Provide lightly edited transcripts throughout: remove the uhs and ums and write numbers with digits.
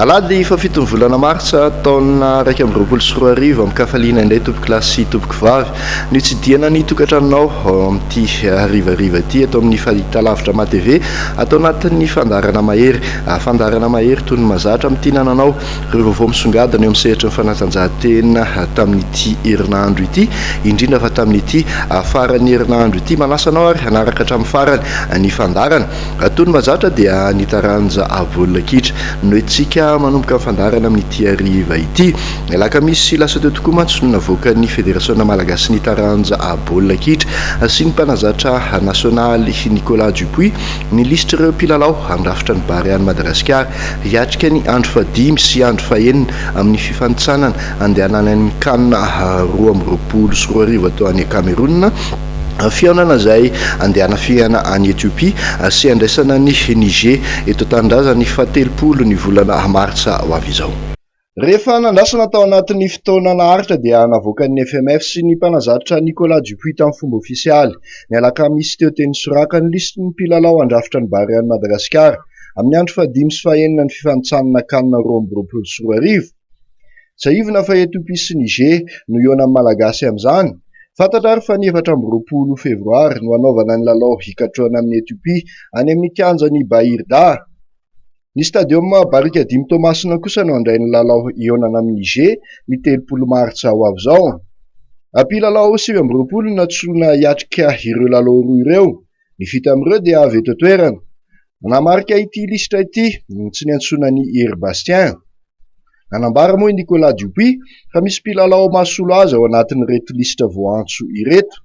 Alady fa fitony volana martsa taona 2024 amin'ny kafaliana indray tompoko lasy tompoko vavy ny tsidiana ny tokantranonao amin'ity rivariva ity atao amin'ny fahitalavitra matv atao anatin'ny fandarana mahery toy ny mazatra amin'ity nananao ireo vaovao misongadina eo amin'ny sehatra ny fanatanjahantena tamin'ity herinandro ity indrindra fa tamin'ity farany herinandro ity manasanao ary anaraka hatramin'ny farany ny fandarana toy ny mazatra dia nitaranja baolina kitra noetsika manomboka fandarana amin'ity hariva ity alakamisy lasa teo tokoa mantsy no navoaka ny fédération malagasy nitaranja baolina kitra sy ny mpanazatra nasionaly Nicolas Dupuis ny lisitra ireo mpilalao andrafitra ny bary any Madagasikara hiatrika ny andro fadimy sy andro fahenina amin'ny fifanitsanana andehanana ny CAN 2024 tao any Cameroun fiaonana izay andehana fiana any Éthiopie sy andraisana ny Niger eto tanindrazana ny fatelopolo ny volana martsa ho avy izao. Rehefa nandrasana tao anatin'ny fotoana naharitra dia navoaka ny FMF sy ny mpanazatra Nicolas Dupuis tamin'ny fomba ofisialy ny alakamisy teo teny soraka ny listy ny mpilalao andrafitra ny bary any Madagasikara amin'ny andro fadimy sy fahenina ny fifanitsanana CAN 2024. Saivina fa Éthiopie sy Niger no iona malagasy amin'izany. Fantatra ary fa ny 24 fevroary no anaovana ny lalao hikatroana amin'ny Éthiopie any amin'ny kianjan'ny Bahirda. Ny stadium Barika Dimy Tomasina kosa no andray ny lalao ionana amin'ny Niger ny 30 martsa ho avy izao. Mpilalao 20 natsoina hiatrika ireo lalao roa ireo. Ny fito amin'ireo dia avy eto toerana. Namarika ity lisitra ity tsy ny antsoina ny Hery Bastien. Anambara moa Nicolas Dupuis fa misy mpilalao mahasolo azy ao anatin'ny reto lisitra voantso ireto.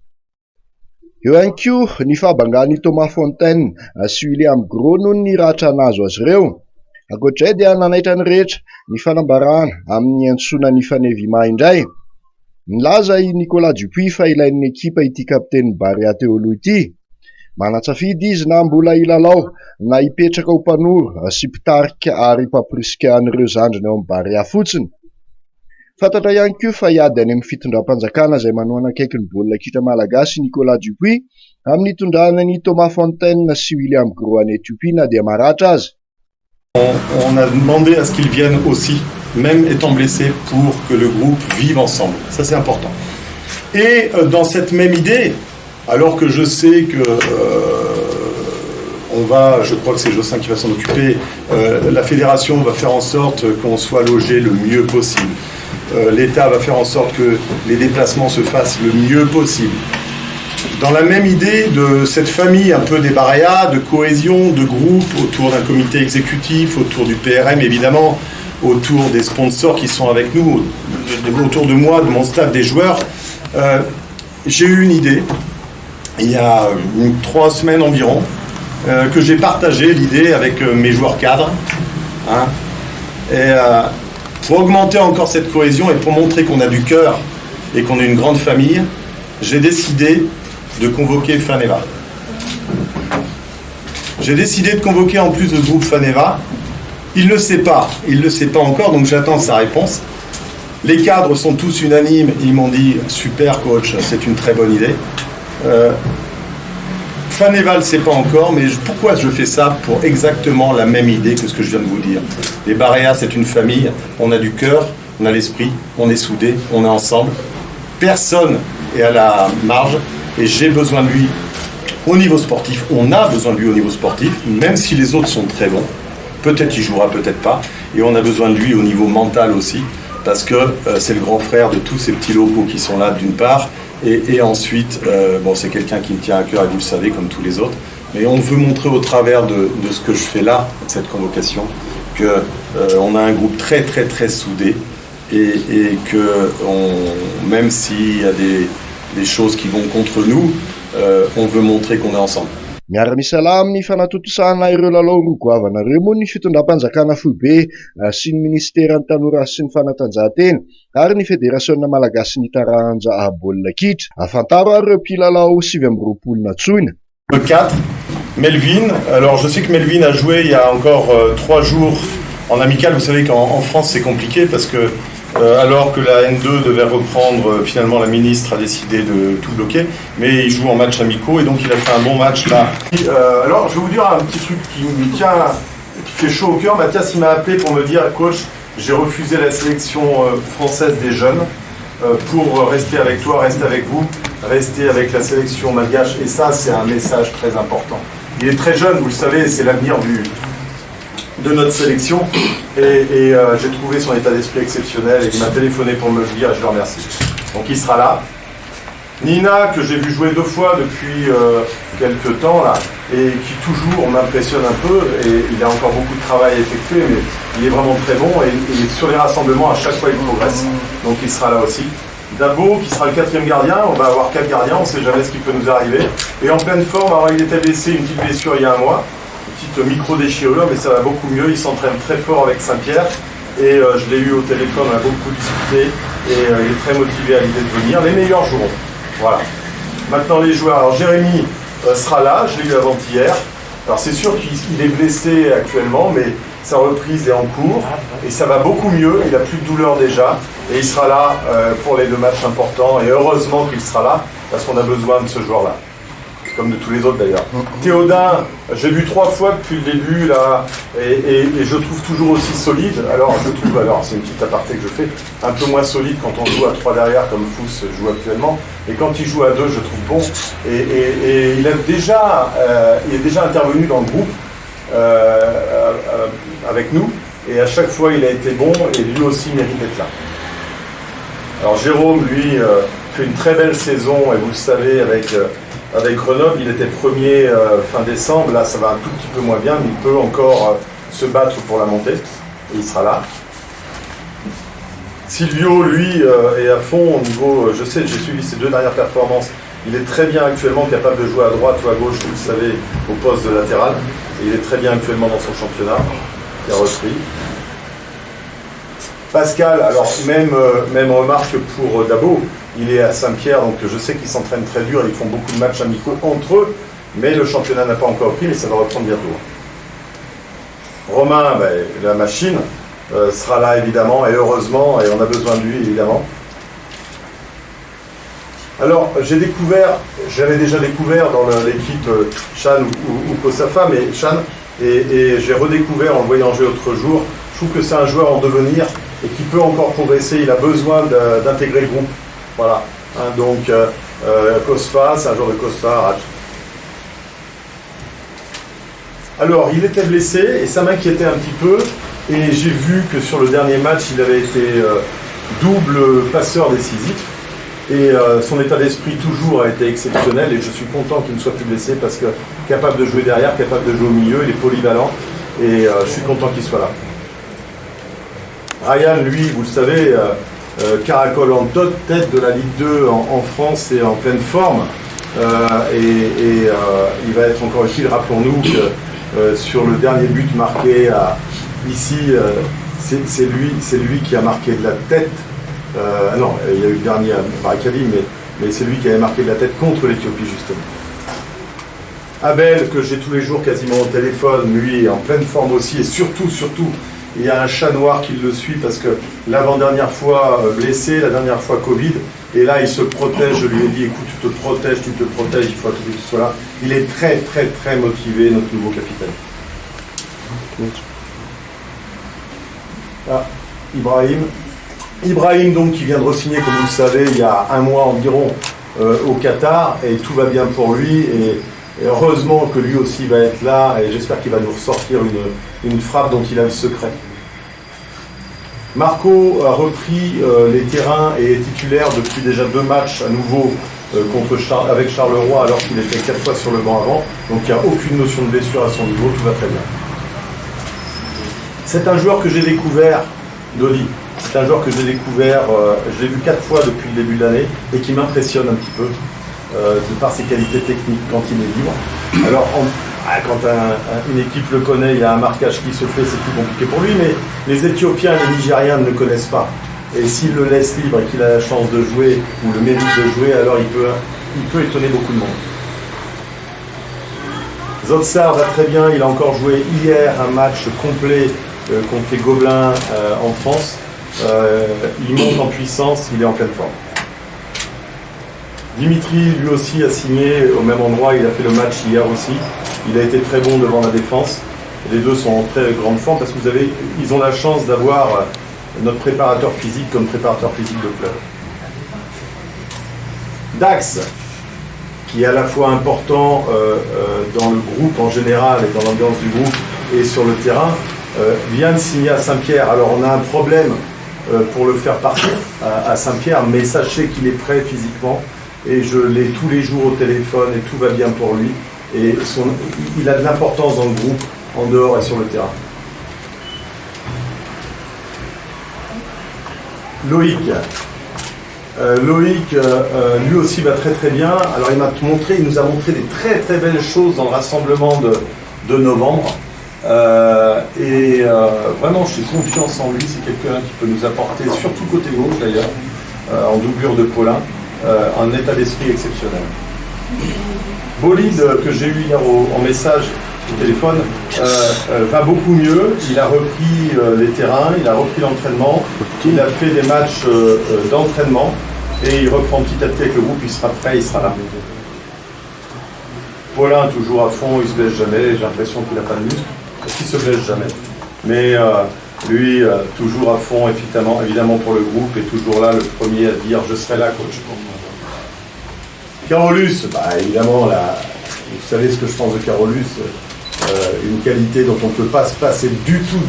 Eo ihany koa ny fahabangan'i Thomas Fontaine sy William Gros noho ny ratra nazo azy ireo. Ankoatr'izay dia nanaitra ny rehetra ny fanambarana amin'ny antsoina ny fanevima indray. Nilaza i Nicolas Dupuis fa ilain'ny ekipa ity kapiteny Barea teo aloha ity. Manatsafidy izy na mbola ilalao na hipetraka ho mpanoro sy mpitarika ary mpaporisika an'ireo zandriny ao amin'ny Barea fotsiny. Fantatra ihany koa fa hiady any amin'ny fitondram-panjakana izay manohana akaiky ny baolina kitra malagasy Nicolas Dupuis amin'ny itondrana ny Thomas Fontaine sy William Gros any Éthiopie na dia maratra azy. On a demandé à ce qu'ils viennent aussi, même étant blessés, pour que le groupe vive ensemble. Ça c'est important. Et dans cette même idée, alors que je sais que je crois que c'est Jossin qui va s'en occuper, la fédération va faire en sorte qu'on soit logé le mieux possible. L'État va faire en sorte que les déplacements se fassent le mieux possible. Dans la même idée de cette famille un peu des Barea, de cohésion, de groupe autour d'un comité exécutif, autour du PRM évidemment, autour des sponsors qui sont avec nous, autour de moi, de mon staff, des joueurs, j'ai eu une idée. Il y a 3 semaines environ, que j'ai partagé l'idée avec mes joueurs cadres. Pour augmenter encore cette cohésion et pour montrer qu'on a du cœur et qu'on est une grande famille, j'ai décidé de convoquer Faneva. J'ai décidé de convoquer en plus de ce groupe Faneva. Il ne le sait pas encore, donc j'attends sa réponse. Les cadres sont tous unanimes, ils m'ont dit « Super coach, c'est une très bonne idée ». Faneva ne le sait pas encore, mais pourquoi je fais ça? Pour exactement la même idée que ce que je viens de vous dire. Les Barea, c'est une famille, on a du cœur, on a l'esprit, on est soudés, on est ensemble. Personne est à la marge et j'ai besoin de lui au niveau sportif. On a besoin de lui au niveau sportif, même si les autres sont très bons. Peut-être il jouera, peut-être pas. Et on a besoin de lui au niveau mental aussi, parce que c'est le grand frère de tous ces petits locaux qui sont là d'une part. Et ensuite, c'est quelqu'un qui me tient à cœur, et vous le savez, comme tous les autres. Mais on veut montrer au travers de ce que je fais là, cette convocation, qu'on a un groupe très très très soudé et que même s'il y a des choses qui vont contre nous, on veut montrer qu'on est ensemble. Miara-misala amin'ny fanatotosana ireo lalao roa goavanareo moa ny fitondram-panjakana foibe sy ny ministeran'ny tanora sy ny fanatanjahantena ary ny fédération malagasy nitaranja baolina kitra. Afantaro ary ireo mpilalao 20 natsoina. Le 4, Melvin. Alors je sais que Melvin a joué il y a encore 3 jours en amical. Vous savez qu'en France c'est compliqué parce que alors que la N2 devait reprendre, finalement la ministre a décidé de tout bloquer, mais il joue en match amicaux et donc il a fait un bon match là. Alors je vais vous dire un petit truc qui me tient fait chaud au cœur. Mathias, il m'a appelé pour me dire, coach, j'ai refusé la sélection française des jeunes pour rester avec toi, rester avec vous, rester avec la sélection malgache. Et ça, c'est un message très important. Il est très jeune, vous le savez, c'est l'avenir de notre sélection. Et j'ai trouvé son état d'esprit exceptionnel et il m'a téléphoné pour me le dire et je le remercie. Donc il sera là. Nina, que j'ai vu jouer 2 fois depuis quelques temps, là, et qui toujours m'impressionne un peu, et il a encore beaucoup de travail à effectuer, mais il est vraiment très bon, et sur les rassemblements, à chaque fois, il progresse. Donc il sera là aussi. Dabo, qui sera le 4e gardien, on va avoir 4 gardiens, on ne sait jamais ce qui peut nous arriver. Et en pleine forme, alors il était blessé, une petite blessure il y a 1 mois, une petite micro-déchirure, mais ça va beaucoup mieux, il s'entraîne très fort avec Saint-Pierre, et je l'ai eu au téléphone, on a beaucoup discuté, et il est très motivé à l'idée de venir. Les meilleurs joueront. Voilà. Maintenant les joueurs. Alors Jérémy sera là, je l'ai eu avant-hier. Alors c'est sûr qu'il est blessé actuellement, mais sa reprise est en cours et ça va beaucoup mieux. Il n'a plus de douleur déjà et il sera là pour les 2 matchs importants. Et heureusement qu'il sera là parce qu'on a besoin de ce joueur-là. Comme de tous les autres d'ailleurs. Théodin, j'ai vu 3 fois depuis le début là, et je trouve toujours aussi solide. Alors c'est une petite aparté que je fais, un peu moins solide quand on joue à 3 derrière comme Fous joue actuellement. Et quand il joue à 2, je trouve bon. Et il est déjà intervenu dans le groupe avec nous. Et à chaque fois, il a été bon et lui aussi mérite d'être là. Alors Jérôme, lui, fait une très belle saison et vous le savez avec Grenoble, il était premier fin décembre, là ça va un tout petit peu moins bien, mais il peut encore se battre pour la montée, et il sera là. Silvio, lui, est à fond au niveau, je sais, j'ai suivi ses 2 dernières performances, il est très bien actuellement capable de jouer à droite ou à gauche, vous le savez, au poste de latéral, et il est très bien actuellement dans son championnat, il a repris. Pascal, alors même remarque pour Dabo, il est à Saint-Pierre, donc je sais qu'ils s'entraînent très dur, ils font beaucoup de matchs amicaux entre eux, mais le championnat n'a pas encore pris, mais ça va reprendre bientôt. Romain, la machine, sera là évidemment, et heureusement, et on a besoin de lui évidemment. Alors, j'avais déjà découvert dans l'équipe Chan ou Kosafa, mais Chan, et j'ai redécouvert en le voyant jouer l'autre jour, je trouve que c'est un joueur en devenir, et qui peut encore progresser, il a besoin d'intégrer le groupe. Voilà, donc Kosfa, c'est un joueur de Kosfa. Alors, il était blessé et ça m'inquiétait un petit peu. Et j'ai vu que sur le dernier match, il avait été double passeur décisif. Et son état d'esprit toujours a été exceptionnel. Et je suis content qu'il ne soit plus blessé parce que capable de jouer derrière, capable de jouer au milieu, il est polyvalent. Et je suis content qu'il soit là. Ryan, lui, vous le savez, caracole en tête de la Ligue 2 en France et en pleine forme. Il va être encore utile. Rappelons-nous que sur le dernier but marqué ici, c'est lui qui a marqué de la tête. Non, il y a eu le dernier par Akali, mais c'est lui qui avait marqué de la tête contre l'Éthiopie, justement. Abel, que j'ai tous les jours quasiment au téléphone, lui est en pleine forme aussi, et surtout, il y a un chat noir qui le suit parce que l'avant-dernière fois blessé, la dernière fois Covid, et là il se protège, je lui ai dit écoute tu te protèges, il faut que tu sois là. Il est très très très motivé, notre nouveau capitaine. Ah, Ibrahim donc qui vient de re-signer comme vous le savez il y a 1 mois environ au Qatar et tout va bien pour lui et heureusement que lui aussi va être là et j'espère qu'il va nous ressortir une frappe dont il a le secret. Marco a repris les terrains et est titulaire depuis déjà 2 matchs à nouveau avec Charleroi alors qu'il était 4 fois sur le banc avant. Donc il n'y a aucune notion de blessure à son niveau, tout va très bien. C'est un joueur que j'ai découvert, Dolly. C'est un joueur que j'ai découvert, je l'ai vu 4 fois depuis le début de l'année et qui m'impressionne un petit peu. De par ses qualités techniques quand il est libre. Alors, quand une équipe le connaît, il y a un marquage qui se fait, c'est plus compliqué pour lui, mais les Éthiopiens et les Nigériens ne le connaissent pas. Et s'il le laisse libre et qu'il a la chance de jouer, ou le mérite de jouer, alors il peut étonner beaucoup de monde. Zotsar va très bien, il a encore joué hier un match complet contre les Gobelins en France. Il monte en puissance, il est en pleine forme. Dimitri, lui aussi, a signé au même endroit. Il a fait le match hier aussi. Il a été très bon devant la défense. Les deux sont en très grande forme parce que ils ont la chance d'avoir notre préparateur physique comme préparateur physique de club. Dax, qui est à la fois important dans le groupe en général et dans l'ambiance du groupe et sur le terrain, vient de signer à Saint-Pierre. Alors on a un problème pour le faire partir à Saint-Pierre, mais sachez qu'il est prêt physiquement et je l'ai tous les jours au téléphone et tout va bien pour lui. Et il a de l'importance dans le groupe, en dehors et sur le terrain. Loïc. Loïc, lui aussi va très très bien. Alors il nous a montré des très très belles choses dans le rassemblement de novembre. Vraiment, j'ai confiance en lui. C'est quelqu'un qui peut nous apporter, surtout côté gauche d'ailleurs, en doublure de Paulin, un état d'esprit exceptionnel. Bolide, que j'ai eu hier en message au téléphone, va beaucoup mieux. Il a repris les terrains, il a repris l'entraînement, il a fait des matchs d'entraînement et il reprend petit à petit avec le groupe. Il sera prêt, il sera là. Paulin, toujours à fond, il se blesse jamais. J'ai l'impression qu'il n'a pas de muscle parce qu'il se blesse jamais. Mais lui, toujours à fond, évidemment pour le groupe et toujours là, le premier à dire je serai là, coach. Carolus, évidemment, vous savez ce que je pense de Carolus, une qualité dont on ne peut pas se passer du tout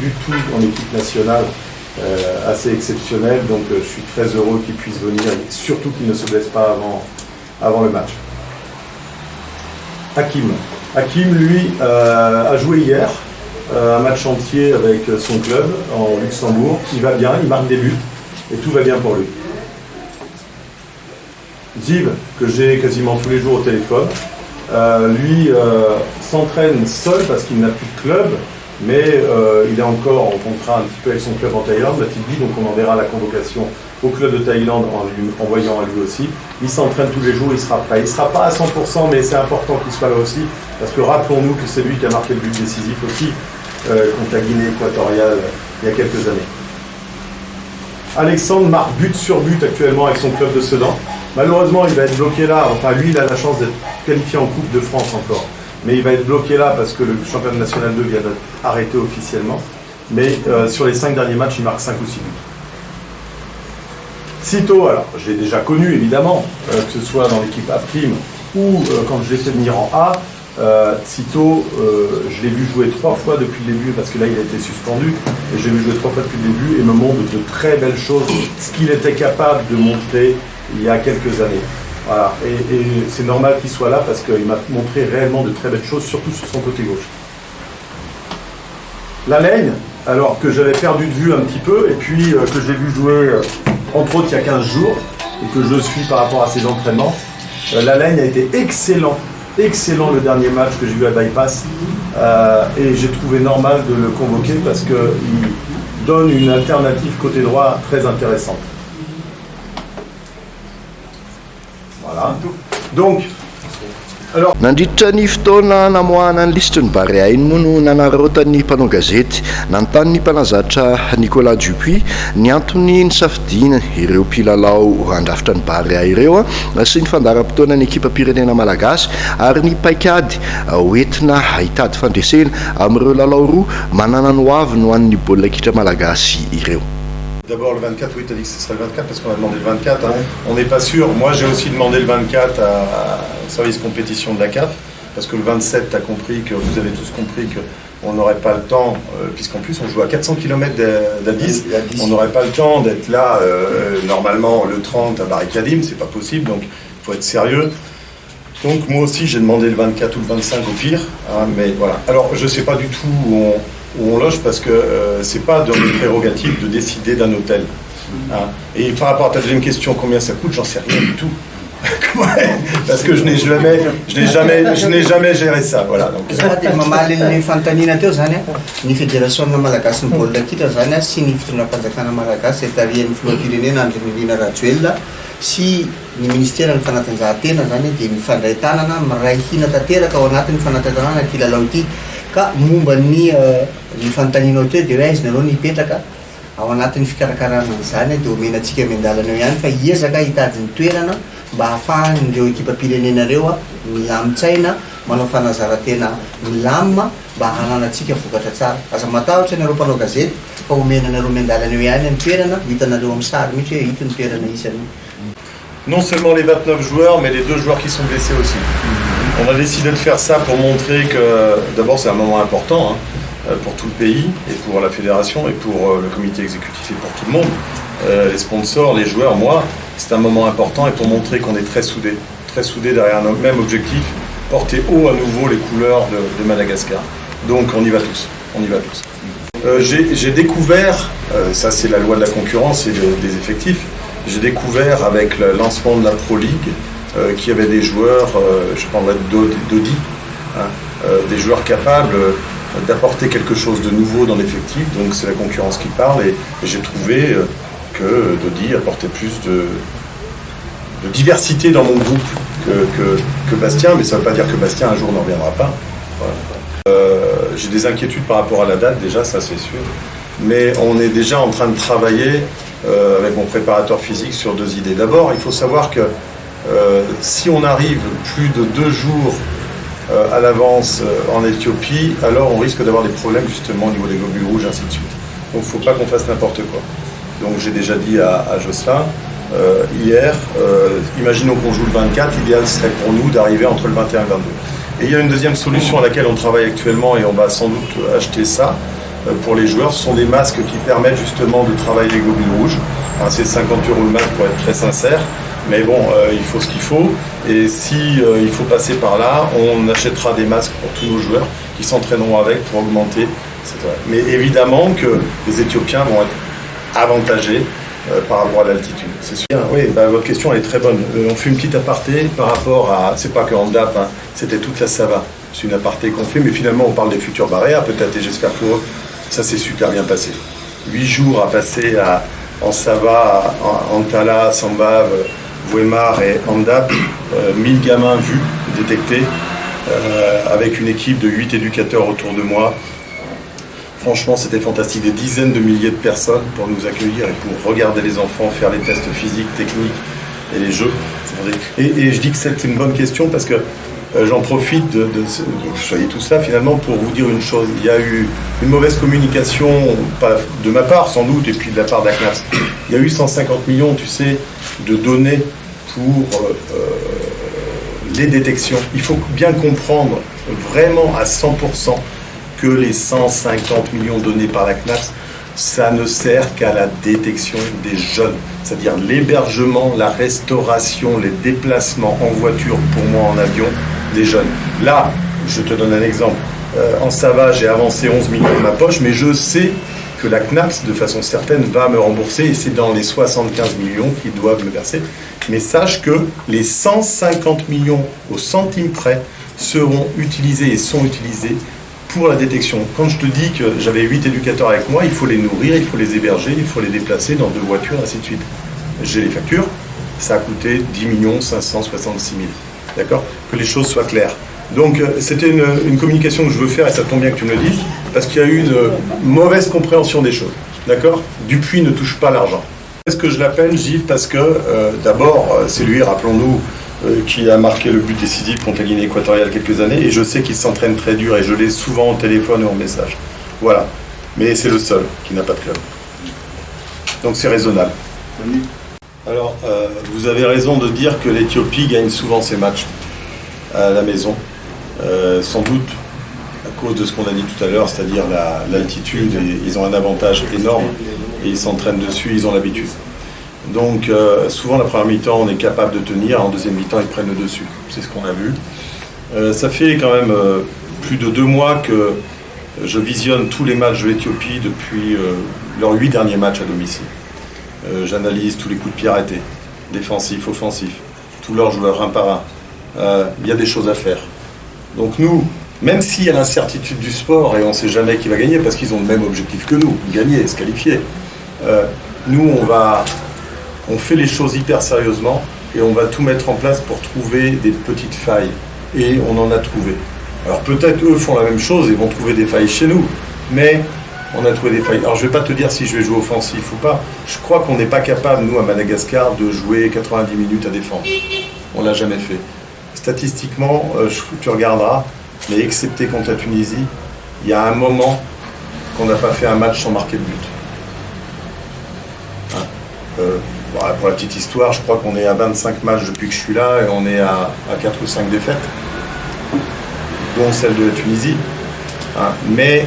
en équipe nationale, assez exceptionnelle, donc je suis très heureux qu'il puisse venir, et surtout qu'il ne se blesse pas avant le match. Hakim, lui, a joué hier, un match entier avec son club en Luxembourg, il va bien, il marque des buts, et tout va bien pour lui. Ziv, que j'ai quasiment tous les jours au téléphone, lui s'entraîne seul parce qu'il n'a plus de club, mais il est encore en contrat un petit peu avec son club en Thaïlande, Matibli, donc on enverra la convocation au club de Thaïlande en lui envoyant à lui aussi. Il s'entraîne tous les jours, il sera prêt. Il ne sera pas à 100%, mais c'est important qu'il soit là aussi, parce que rappelons-nous que c'est lui qui a marqué le but décisif aussi contre la Guinée équatoriale il y a quelques années. Alexandre marque but sur but actuellement avec son club de Sedan. Malheureusement, il va être bloqué là. Enfin, lui, il a la chance d'être qualifié en Coupe de France encore. Mais il va être bloqué là parce que le championnat national 2 vient d'être arrêté officiellement. Mais sur les 5 derniers matchs, il marque 5 ou 6 buts. Cito, alors, je l'ai déjà connu, évidemment, que ce soit dans l'équipe A' ou quand je l'ai fait venir en A. Cito, je l'ai vu jouer 3 fois depuis le début, parce que là, il a été suspendu. Et j'ai vu jouer 3 fois depuis le début et me montre de très belles choses, ce qu'il était capable de montrer il y a quelques années. Voilà. Et c'est normal qu'il soit là parce qu'il m'a montré réellement de très belles choses, surtout sur son côté gauche. La Laigne, alors que j'avais perdu de vue un petit peu, et puis que j'ai vu jouer entre autres il y a 15 jours, et que je suis par rapport à ses entraînements, la Laigne a été excellent le dernier match que j'ai vu à Bypass, et j'ai trouvé normal de le convoquer parce qu'il donne une alternative côté droit très intéressante. Voilà. Donc, alors... Nandritra ny fotoana namoahana ny listry ny Barea iny moa no nanarotany mpanao gazety nanontany ny mpanazatra Nicolas Dupuis ny antony nisafidiana ireo mpilalao andrafitra ny Barea ireo sy ny fandaram-potoana ny ekipa pirenena malagasy ary ny paikady hoentina hitady fandresena amin'ireo lalao roa manana ny hoavy no an'ny baolina kitra malagasy ireo. D'abord le 24, oui, tu as dit que ce serait le 24 parce qu'on a demandé le 24. Hein. On n'est pas sûr. Moi, j'ai aussi demandé le 24 au service compétition de la CAF parce que le 27, tu as compris, que vous avez tous compris qu'on n'aurait pas le temps, puisqu'en plus, on joue à 400 km d'Addis. On n'aurait pas le temps d'être là, normalement, le 30 à Barikadim, c'est pas possible, donc il faut être sérieux. Donc, moi aussi, j'ai demandé le 24 ou le 25 au pire, hein, mais voilà. Alors, je ne sais pas du tout où on loge parce que c'est pas dans les prérogatives de décider d'un hôtel. Hein. Et par rapport à ta deuxième question, combien ça coûte, j'en sais rien du tout. Parce que je n'ai jamais géré ça. Voilà. Donc. Ny fédération malagasy ny baolina kitra zany sy ny fitondram-panjakana malagasy etarian'ny filoham-pirenena Andry Nirina Rajoelina sy ny ministera ny fanatanjahantena zany dia mifandray tanana miray hina tanteraka ao anatin'ny fanatanjahana ity lalao ity ka momba ny fanontanianao teo dia hoe aizy nareo nipetraka ao anatin'ny fikarakarana izany dia omenantsika amiandalana eo ihany fa hiezaka hitady ny toerana mba hahafahan'ireo ekipa pirenena ireo milamin-tsaina manao fanazarantena milamina mba hananantsika vokatra tsara. Aza matahotra nareo mpanao gazety fa omena nareo miandalana eo ihany amin'ny toerana hitanareo amin'ny sary mihitsy hoe hito ny toerana isany. Non seulement les 29 joueurs, mais les 2 joueurs qui sont blessés aussi. On a décidé de faire ça pour montrer que, d'abord, c'est un moment important pour tout le pays, et pour la fédération, et pour le comité exécutif, et pour tout le monde. Les sponsors, les joueurs, moi, c'est un moment important, et pour montrer qu'on est très soudés derrière un même objectif, porter haut à nouveau les couleurs de Madagascar. Donc on y va tous. J'ai découvert, ça c'est la loi de la concurrence et des effectifs, j'ai découvert avec le lancement de la Pro League qu'il y avait des joueurs, je parlerai de Dodi, des joueurs capables d'apporter quelque chose de nouveau dans l'effectif, donc c'est la concurrence qui parle, et j'ai trouvé que Dodi apportait plus de diversité dans mon groupe que Bastien, mais ça ne veut pas dire que Bastien un jour n'en reviendra pas. Voilà. J'ai des inquiétudes par rapport à la date déjà, ça c'est sûr, mais on est déjà en train de travailler avec mon préparateur physique sur 2 idées. D'abord, il faut savoir que si on arrive plus de 2 jours à l'avance en Éthiopie, alors on risque d'avoir des problèmes justement au niveau des globules rouges, ainsi de suite. Donc il ne faut pas qu'on fasse n'importe quoi. Donc j'ai déjà dit à Jocelyn hier, imaginons qu'on joue le 24, l'idéal serait pour nous d'arriver entre le 21 et le 22. Et il y a une deuxième solution à laquelle on travaille actuellement, et on va sans doute acheter ça pour les joueurs. Ce sont des masques qui permettent justement de travailler les globules rouges. Alors, c'est 50 € le masque pour être très sincère, mais bon, il faut ce qu'il faut. Et si il faut passer par là, on achètera des masques pour tous nos joueurs qui s'entraîneront avec pour augmenter, etc. Mais évidemment que les Éthiopiens vont être avantagés par rapport à l'altitude. C'est sûr. Oui, votre question elle est très bonne. On fait une petite aparté par rapport à, c'est pas que Handap, c'était toute la Sava. C'est une aparté qu'on fait, mais finalement on parle des futurs barrières peut-être, et j'espère pour eux, ça s'est super bien passé. 8 jours à passer en Sava, en Antala, Sambave, Weimar et Handap, 1000 gamins vus, détectés, avec une équipe de 8 éducateurs autour de moi. Franchement, c'était fantastique. Des dizaines de milliers de personnes pour nous accueillir et pour regarder les enfants, faire les tests physiques, techniques et les jeux. Et je dis que c'est une bonne question parce que j'en profite de vous soyez tous là finalement pour vous dire une chose. Il y a eu une mauvaise communication, pas de ma part sans doute, et puis de la part d'ACNAPS. Il y a eu 150 millions, tu sais, de données pour les détections. Il faut bien comprendre vraiment à 100% que les 150 millions donnés par la CNAPS, ça ne sert qu'à la détection des jeunes. C'est-à-dire l'hébergement, la restauration, les déplacements en voiture, pour moi en avion, des jeunes. Là, je te donne un exemple. En Sava, j'ai avancé 11 millions de ma poche, mais je sais que la CNAPS, de façon certaine, va me rembourser, et c'est dans les 75 millions qu'ils doivent me verser. Mais sache que les 150 millions au centime près seront utilisés et sont utilisés pour la détection. Quand je te dis que j'avais 8 éducateurs avec moi, il faut les nourrir, il faut les héberger, il faut les déplacer dans 2 voitures, ainsi de suite. J'ai les factures, ça a coûté 10 566 000. D'accord ? Que les choses soient claires. Donc c'était une communication que je veux faire, et ça tombe bien que tu me le dises, parce qu'il y a eu une mauvaise compréhension des choses. D'accord ? Dupuis ne touche pas l'argent. Est-ce que je l'appelle Gilles ? Parce que d'abord, c'est lui, rappelons-nous, qui a marqué le but décisif contre la Guinée équatoriale quelques années, et je sais qu'il s'entraîne très dur, et je l'ai souvent au téléphone ou en message. Voilà. Mais c'est le seul qui n'a pas de club. Donc c'est raisonnable. Alors, vous avez raison de dire que l'Éthiopie gagne souvent ses matchs à la maison. Sans doute à cause de ce qu'on a dit tout à l'heure, c'est-à-dire l'altitude, et ils ont un avantage énorme, et ils s'entraînent dessus, ils ont l'habitude. Donc souvent la première mi-temps on est capable de tenir, en deuxième mi-temps ils prennent le dessus, c'est ce qu'on a vu. Ça fait quand même plus de 2 mois que je visionne tous les matchs de l'Éthiopie depuis leurs 8 derniers matchs à domicile. J'analyse tous les coups de pied arrêtés, défensifs, offensifs, tous leurs joueurs un par un. Il y a des choses à faire. Donc nous, même s'il y a l'incertitude du sport et on ne sait jamais qui va gagner parce qu'ils ont le même objectif que nous, gagner, se qualifier, nous on fait les choses hyper sérieusement et on va tout mettre en place pour trouver des petites failles. Et on en a trouvé. Alors peut-être eux font la même chose et vont trouver des failles chez nous, mais on a trouvé des failles. Alors je ne vais pas te dire si je vais jouer offensif ou pas. Je crois qu'on n'est pas capable, nous, à Madagascar, de jouer 90 minutes à défendre. On ne l'a jamais fait. statistiquement, tu regarderas, mais excepté contre la Tunisie, il y a un moment qu'on n'a pas fait un match sans marquer de but. Voilà, pour la petite histoire, je crois qu'on est à 25 matchs depuis que je suis là et on est à 4 ou 5 défaites, dont celle de la Tunisie. Mais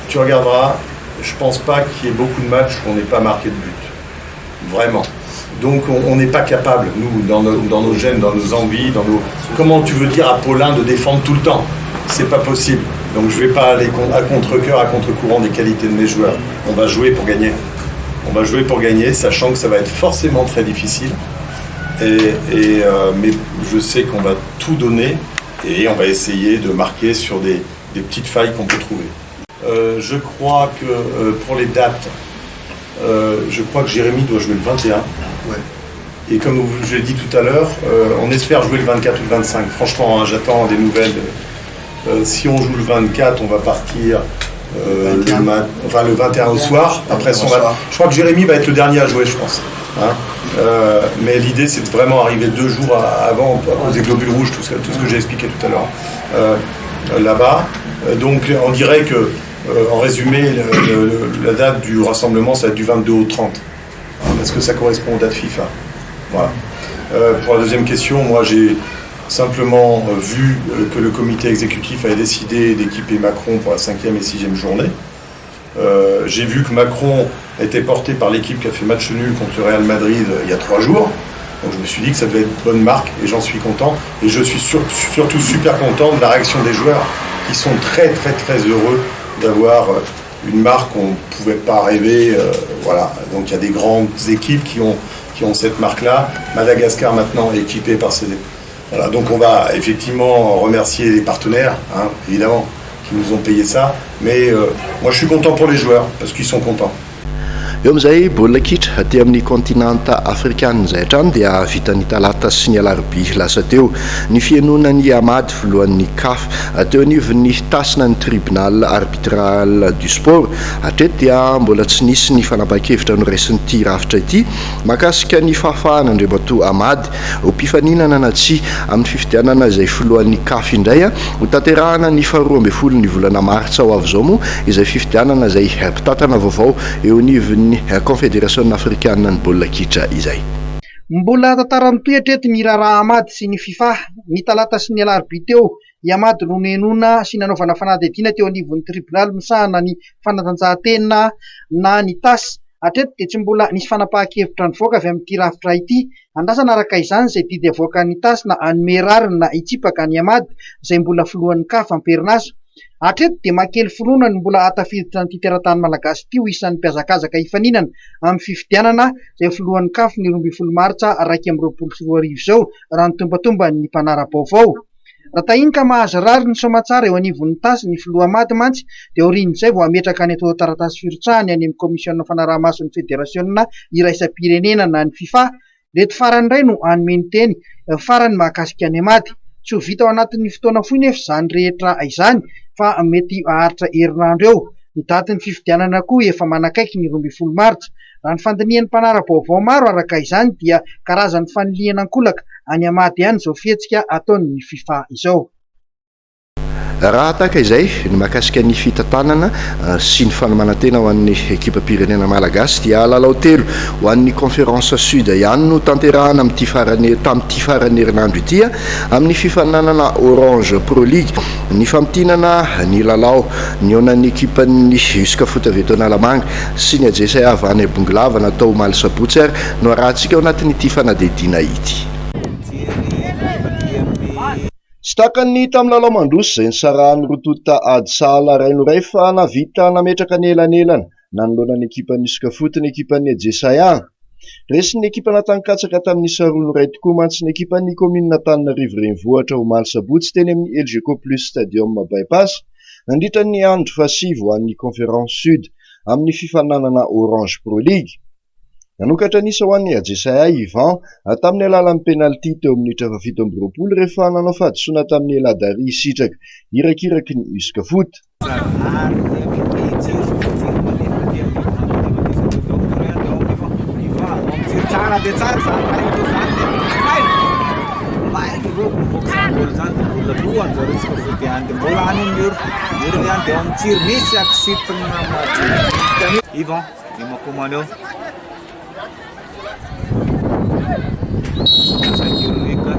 tu regarderas, je pense pas qu'il y ait beaucoup de matchs où on n'ait pas marqué de but. Vraiment. Donc on n'est pas capable, nous, dans nos gènes, dans nos envies, Comment tu veux dire à Paulin de défendre tout le temps? C'est pas possible. Donc je vais pas aller à contre-cœur, à contre-courant des qualités de mes joueurs. On va jouer pour gagner. On va jouer pour gagner, sachant que ça va être forcément très difficile. Mais je sais qu'on va tout donner et on va essayer de marquer sur des petites failles qu'on peut trouver. Je crois que pour les dates, je crois que Jérémy doit jouer le 21. Ouais. Et comme je l'ai dit tout à l'heure, on espère jouer le 24 ou le 25. Franchement, j'attends des nouvelles. Si on joue le 24, on va partir le 21 au soir. Après son match. Je crois que Jérémy va être le dernier à jouer, je pense. Mais l'idée, c'est de vraiment arriver 2 jours avant, à cause des globules rouges, tout ce que j'ai expliqué tout à l'heure. Là-bas. Donc, on dirait que, en résumé, la date du rassemblement, ça va être du 22 au 30. Parce que ça correspond aux dates FIFA. Voilà. Pour la deuxième question, moi, j'ai simplement vu que le comité exécutif avait décidé d'équiper Macron pour la 5e et 6e journée. J'ai vu que Macron était porté par l'équipe qui a fait match nul contre le Real Madrid il y a 3 jours. Donc je me suis dit que ça devait être bonne marque et j'en suis content. Et je suis surtout super content de la réaction des joueurs qui sont très très très heureux d'avoir une marque qu'on ne pouvait pas rêver. Voilà. Donc il y a des grandes équipes qui ont cette marque-là. Madagascar maintenant est équipée par ces... Voilà, donc on va effectivement remercier les partenaires, évidemment, qui nous ont payé ça. Mais moi je suis content pour les joueurs, parce qu'ils sont contents. Eo amin'izay baolina kitra aty amin'ny continanta afrikana izay hatrany dia vitany talata sy ny alarobia lasa teo ny fianonany Hamad voalohan'ny CAF teo anivon'ny tasina ny tribunal arbitral du sport hatreto dia mbola tsy nisy ny fanapa-kevitra noraisiny rafitra ity mahakasika ny fahafahana Andriamatoa Hamad ho mpifaninana na tsy amin'ny fifidianana izay filohan'ny CAF indray ho tanterahana ny 12 ny volana martsa ho avy izao moa izay fifidianana izay mpitatana vaovao eo anivon'ny Confédération africaine ny baolina kitra izay. Mbola tantara mitoetra eto ny raharaha Hamad sy ny FIFA ny talata sy ny alarobia teo i Hamad no nenona sy nanaovana fanadihadiana teo anivon'ny tribunal misahana ny fanatanjahantena na ny TAS. Hatreto dia tsy mbola nisy fanapahan-kevitra nivoaka avy amin'ity rafitra ity. Andrasana araka izany izay didy avoakan'ny TAS na hanome rariny na hitsipaka ny Hamad izay mbola filohan'ny CAF am-perinasa. Hatreto dia makely finoana ny mbola hatafiditra nyity teratany malagasy ity ho isan'ny mpiazakazaka hifaninana amin'ny fifidianana izay filohan'ny CAF ny 12 martsa 2024 izao raha ny tombatomba ny mpanara-baovao. Raha tahiny ka mahazo rary ny somatsara eo anivon'ny TAS ny filoha Hamad mantsy dia orin'izay vao ametraka ny atao taratasy firotsahany any amin'ny komisiona fanaraha-mason'ny federasiona iraisam-pirenena na ny FIFA. Reto farany indray no hanomeny teny farany mahakasika ny Hamad. Tsy ho vita ao anatin'ny fotoana fohy nefa izany rehetra izany fa mety haharitra herinandro eo. Ny daty ny fifidianana koa efa manakaiky ny 12 martsa. Raha ny fandinian'ny mpanara-baovao maro araka izany dia karazany faniliana ankolaka any Hamad ihany izao fihetsika ataon'ny FIFA izao. Raha tahaka izay ny mahakasika ny fitantanana sy ny fanamanantena ho an'ny ekipa-pirenena malagasy dia lalao telo ho an'ny conférence sud ihany no tanterahana tamin'ity farany herinandro ity amin'ny fifaninanana Orange Pro League. Ny fampitinana ny lalao ny onan'ny ekipan'ny Juska Foot avy eto Analamanga sy ny AJS avy any Bonglava natao omaly sabotsy ary no arahantsika ao anatin'ity fanadihadiana ity. Sitakany tamin'ny lalao mandroso izay nisarahan'ny Rotota Adsala Rainoray fa navita nametraka ny elanelana nanoloana ny ekipan'ny Juska Foot ny ekipan'ny AJS. Resin'ny ekipa natanin-katsaka tamin'ny sarono ray tokoa mantsy ny ekipan'ny komina Antananarivo renivohitra omaly sabotsy teny amin'ny LGK Plus Stadium Bypass nandritra ny andro fasivo an'ny Conférence Sud amin'ny fifaninanana Orange Pro League. Nanokatra nisa ho an'ny AJS Ivan tamin'ny alalan'ny penalty teo amin'ny minitra 7 rehefa nanao fahadisoana tamin'ny Eladari sitraka irakiraky ny Juska Foot. Sambola zany dia mbola lohany zareo izy koa dia any dia mbola any miro ihany dia ao amin'ny tsiro misy accident maty. Ivan, ny makomany eo. Saint-Ulrika,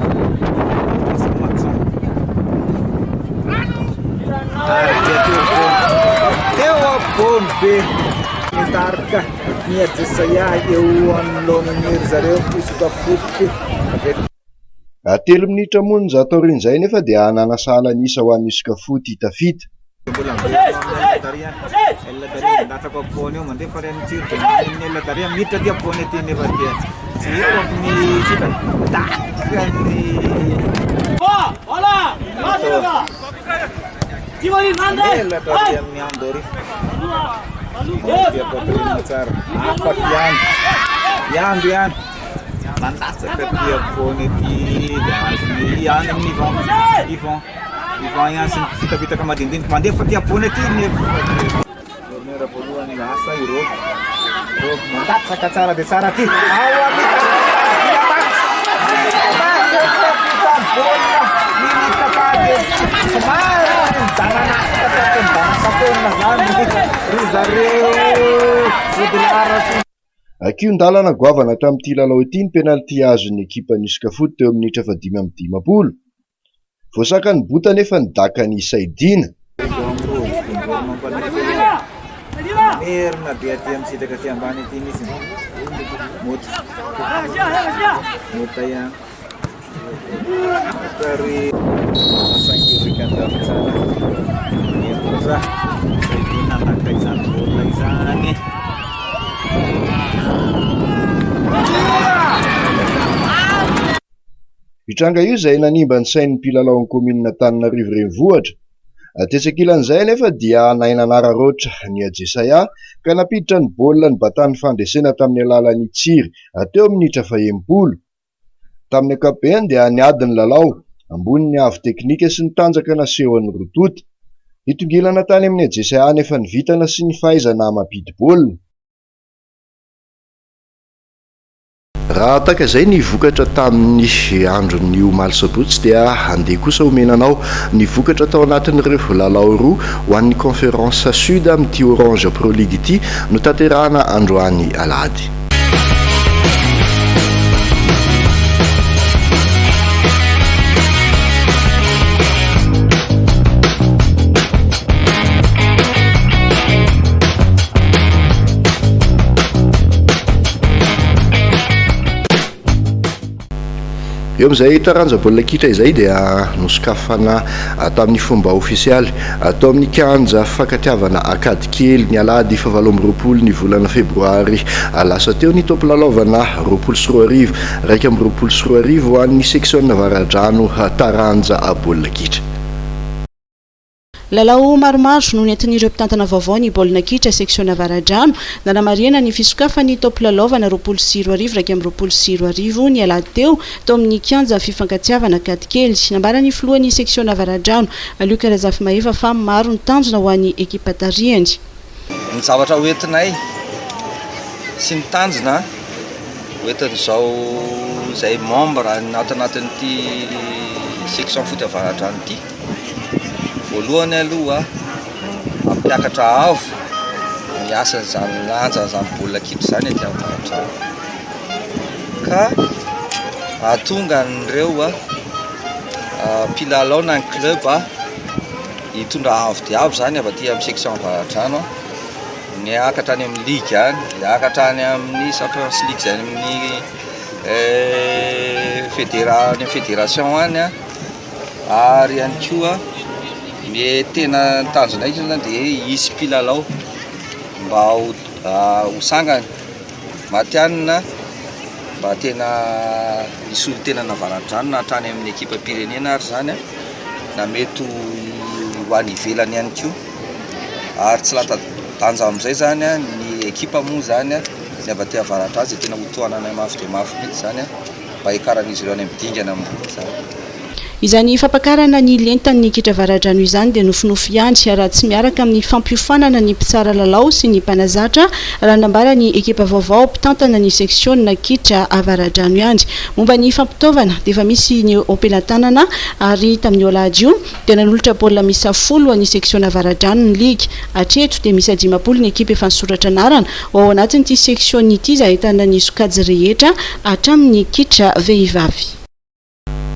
Saint-Maxon. Ary dia teo ambony be mitarika miajesa eo anoloanan'iry zareo isoka foty. 3 minitra mony za taorin'izay nefa dia ananasala nisa ho an'ny isoka foty hitafita. Latsaka ampony eo mandeha fary amin'ny tsiro dia ny eladaria miditra ty ampony aty nefa dia tsy eo amin'ny sika takany eladaria amin'ny andori dia patrina tsara afaty iando ihany mandatsaka ty ampony aty dia azony ihany amin'ny Ivan ihany sy fitapitaka madindinika mandeha fa ty ampony aty nefa voalohany lasa ireo mandatsaka tsara dia tsara ty ao Akion-dalana goavana tamin'ity lalao ity ny penalty azon'ny ekipan'ny isoka foty teo amin'ny minitra 5-10. Voasaka ny bota nefa ny dakany Saidina. Merina dia aty misitaka aty ambany aty misy mota ihany tary Saint-Ulrika an-davitsana eroza Saidina naka izany baolina izany. Hitranga io izay nanimba ny sain'ny mpilalao kominina Antananarivo renivohitra. Tetsakilan'izay nefa dia naina anararoatra ny Ajesaya ka napiditra ny baolina ny batan'ny fandresena tamin'ny alalan'ny tsiry teo amin'ny minitra 70. Tamin'ny ankapobeny dia niady ny lalao ambony ny avy teknika sy ny tanjaka nasehon'ny rotota. Hitongilana tany amin'ny Ajesaya nefa ny vitana sy ny fahaizana mampidi baolina. Raha taka izay ny vokatra tamin'ny andron'ny omaly sabotsy dia andeha kosa omenanao ny vokatra tao anatin'ireo lalao roa ho an'ny conférence sud amin'ity Orange Pro League ity no tanterahana androany alahady. Eo amin'izay taranja baolina kitra izay dia nosokafana tamin'ny fomba ofisialy atao amin'ny kianja fankatiavana akady kely ny alahady 7 ny volana febroary lasa teo ny tompolalaovana 24 2 ho an'ny section Navaradrano taranja baolina kitra. Lalao maromaro no nentin'ireo mpitantana vaovao ny baolina kitra section Navaradrano nanamariana ny fisokafany tompolalaovana 24 2 ny alahady teo amin'ny kianja fifankatiavana akady kely nambarany filohan'ny section Navaradrano Luc Razafimaheva fa maro ny tanjona ho an'ny ekipa tarihany. Ny zavatra hoentinay sy ny tanjona hoentin'izao izay membre anatin'ity section foot Navaradrano ity. Voalohany aloha ampiakatra avo miasa izany lanja izany baolina kitra izany aty amin'ny Navaradrano ka ahatonga an'ireo mpilalao na ny club hitondra avo dia avo izany avy aty amin'ny section Navaradrano niakatra any amin'ny ligue any, niakatra any amin'ny Champions League izany amin'ny fédération any ary ihany koa ny tena tanjona izy zany dia hisy mpilalao mba ho sangany matianina mba tena hisolo tena Navaradrano na hatrany amin'ny ekipa pirenena ary zany na mety ho any ivelany ihany koa ary tsy latadanja amin'izay zany ny ekipa moa zany ny avy aty Navaradrano izay tena ho tohanana mafy dia mafy mihitsy zany mba hikaran'izy ireo any amin'ny dingana amin'ny zany. izany fampakarana ny lentany kitra varadrano izany dia nofinofy ihany raha tsy miaraka amin'ny fampiofanana ny mpitsara lalao sy ny mpanazatra raha nambara ny ekipa vaovao mpitantana ny seksiona kitra avaradrano ihany. Momba ny fampitaovana dia efa misy ny ompelantanana ary tamin'ny olahady io dia nanolotra baolina misa 10 ny seksiona avaradrano ny ligy. Hatreto dia misy 10 ny ekipa efa nisoratra anarana ao anatin'ity seksiona ity izay ahitana ny sokajy rehetra hatramin'ny kitra vehivavy.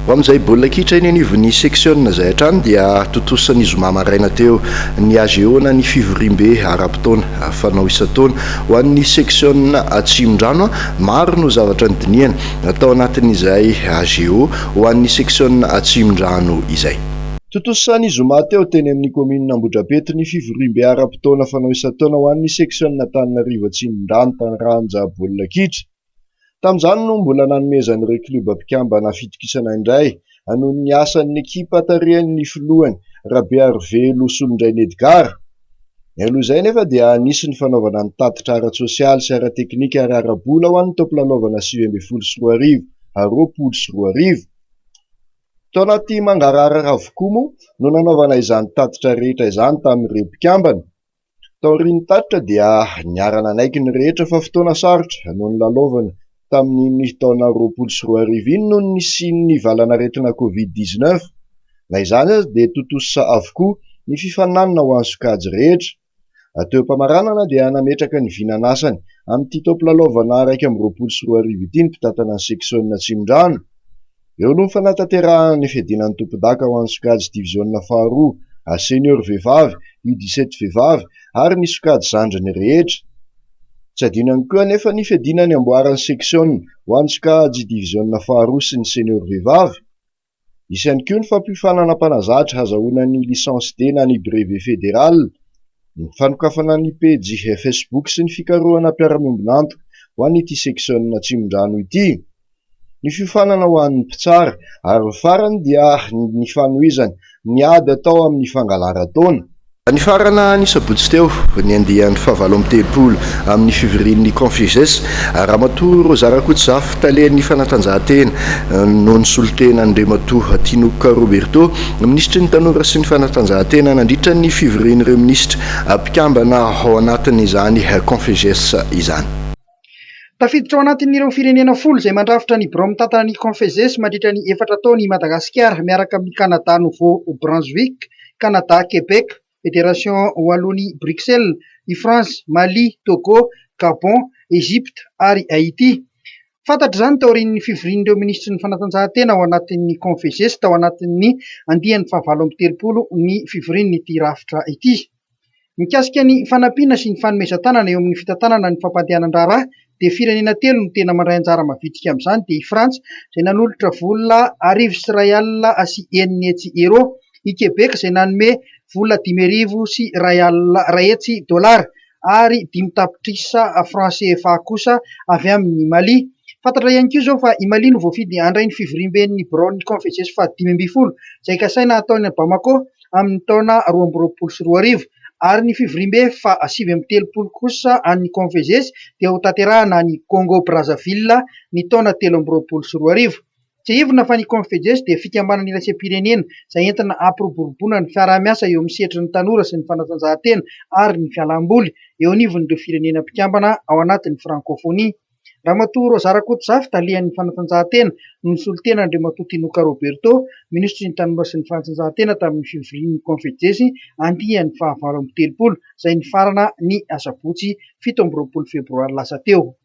Ho amin'izay baolina kitra iny anivon'ny seksiona izay hatrany dia totosany zoma maraina teo ny AGO-na ny fivorimbe ara-potoana fanao isan-taona ho an'ny seksiona Atsimondrano. Maro no zavatra nydiniana atao anatin'izay AGO ho an'ny seksiona Atsimondrano izay. Totosany zoma teo teny amin'ny komina Ambohidrapeto ny fivorimbe ara-potoana fanao isan-taona ho an'ny seksiona Antananarivo Atsimondrano taranja baolina kitra. Tamin'izany no mbola nanomezan'ireo kluba mpikambana fitokisana indray noho ny asan'ny ekipa tarehan'ny filohany Rabe Arvelo Solondrainy Edgar. Aloha izay nefa dia nisy ny fanaovana ny tatitra ara-tsosialy sy ara-teknika ary ara-bola ho an'ny tompolalaovana 2024 sy 2025. Tao anaty mangarahara avokoa moa no nanaovana izany tatitra rehetra izany tamin'ireo mpikambana. Taorian'ny tatitra dia niarana naiky ny rehetra fa fotoana sarotra noho ny lalaovana tamin'ny taona 2024 iny noho ny sy valanaretina Covid-19. Na izany azy dia totosa avokoa ny fifananana ho an'ny sokajy rehetra. Teo am-pamaranana dia nametraka ny vinanasany amin'ity tompolalaovana 2024 ity ny mpitantana ny seksiona Atsimondrano. Eo no fanantanterahana ny fiadinan'ny tompon-daka ho an'ny sokajy diviziona faharoa senior vehivavy, U17 vehivavy ary ny sokajy zandriny rehetra. Tsy adinany koa nefa ny fiadinany amboaran'ny seksiona ho an'ny sokajy diviziona faharoa sy ny senior vehivavy. Isy ihany koa ny fampiofanana mpanazatra hazahoana ny licence D na ny brevet fédéral, ny fanokafana ny pejy Facebook sy ny fikarohana mpiara-miombonantoka ho an'ity seksiona Atsimondrano ity. Ny fiofanana ho an'ny mpitsara ary ny farany dia ny fanohizany ny ady atao amin'ny fangalara-taona. Ny farana ny sabotsy teo ny andehan'ny fahavalo amby telopolo amin'ny fivorian'ny Confeses Ramatoa Rozarakotsafy talehan'ny fanatanjahantena no nisolotena Andriamatoa Tinoka Roberto, minisitry ny tanora sy ny fanatanjahantena nandritra ny fivorian'ireo minisitra mpikambana ao anatin'izany Confeses izany. Tafiditra ao anatin'ireo firenena 10 izay mandrafitra ny birao mitantana ny Confeses mandritra ny 4 taona i Madagasikara miaraka amin'ny Canada Nouveau-Brunswick, Canada Québec, Fédération Wallonie Bruxelles, i France, Mali, Togo, Gabon, Égypte ary Haïti. Fantatra izany taorian'ny fivorian'ireo ministry ny fanatanjahantena ao anatin'ny Confeses tao anatin'ny andihan'ny fahavalo amby telopolo ny fivorian'ity rafitra ity. Mikasika ny fanampiana sy ny fanomezan-tanana eo amin'ny fitantanana ny fampandehanan-draharaha dia firenena 3 no tena mandray anjara mavitrika amin'izany dia i Frantsa izay nanolotra vola 2,1 euro, i Québec izay nanome vola 5,000 sy $1 ary 5 tapitrisa franc CFA kosa avy amin'ny Mali. Fantatra ihany koa izao fa i Mali no voafidy handray ny fivorimben'ny birao ny Confeses fa 15 izay kasaina ataony Bamako amin'ny taona 2024 ary ny fivorimbe fa 7 kosa an'ny Confeses dia ho tanterahana ny Congo Brazzaville ny taona 2024. Tsy ivona fa ny Confeses dia fikambanana iraisam-pirenena izay entina ampiroboroboana ny fiarah-miasa eo amin'ny sehatry ny tanora sy ny fanatanjahantena ary ny fialamboly eo anivon'ireo firenena mpikambana ao anatin'ny francophonie. Ramatoa Rozarakotsafy talehan'ny fanatanjahantena no nisolotena Andriamatoa Tinoka Roberto, ministry ny tanora sy ny fanatanjahantena tamin'ny fivorian'ny Confeses andihan'ny fahavalo amby telopolo izay ny farana ny asabotsy 17 febroary lasa teo.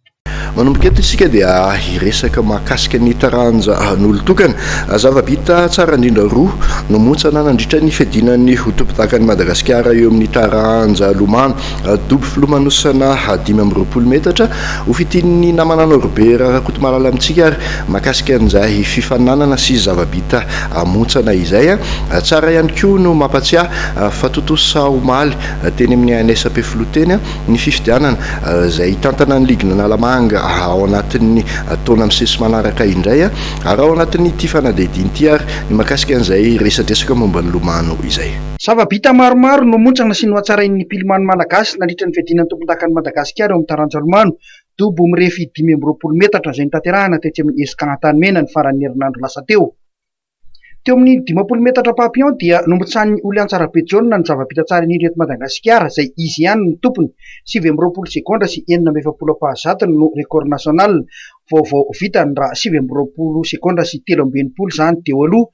Manomboka eto isika dia iresaka mahakasika ny taranja n'olon-tokana. Zava-bita tsara indrindra roa no montsana nandritra ny fiadinan'ny tompon-dakan'i Madagasikara eo amin'ny taranja lomano dobo filomanosana 520 metatra ho fitian'ny namana Norbert Rakotomalala amintsika ary mahakasika an'izay fifananana sy zava-bita montsana izay. Tsara ihany koa no mampatsiahy fa totosa omaly teny amin'ny ANSP Filoteny ny fifidianana izay tantana ny ligina Nalamanga ao anatin'ny taona misesy manaraka indray ary ao anatin'ny ity fanadihadiana ity ary ny mahakasika an'izay resadresaka momba ny lomano izay. Zava-bita maromaro no montsana sy no hatsarain'ny mpilomano malagasy nandritra ny fiadinan'ny tompon-dakan'i Madagasikara eo amin'ny taranja lomano. Dobo mirefy 520 metatra izay nitanterahana tetsy amin'ny Esika Antanimena ny faran'ny herinandro lasa teo. Teo amin'ny 10 metatra papillon dia nombotsahany Oliantsarabe John ny zava-bita tsara indrindra eto Madagasikara izay izy ihany no tompony 9 sekondra sy 9 pahazatony no record national vaovao vitany raha 9 sekondra sy 13 zany teo aloha.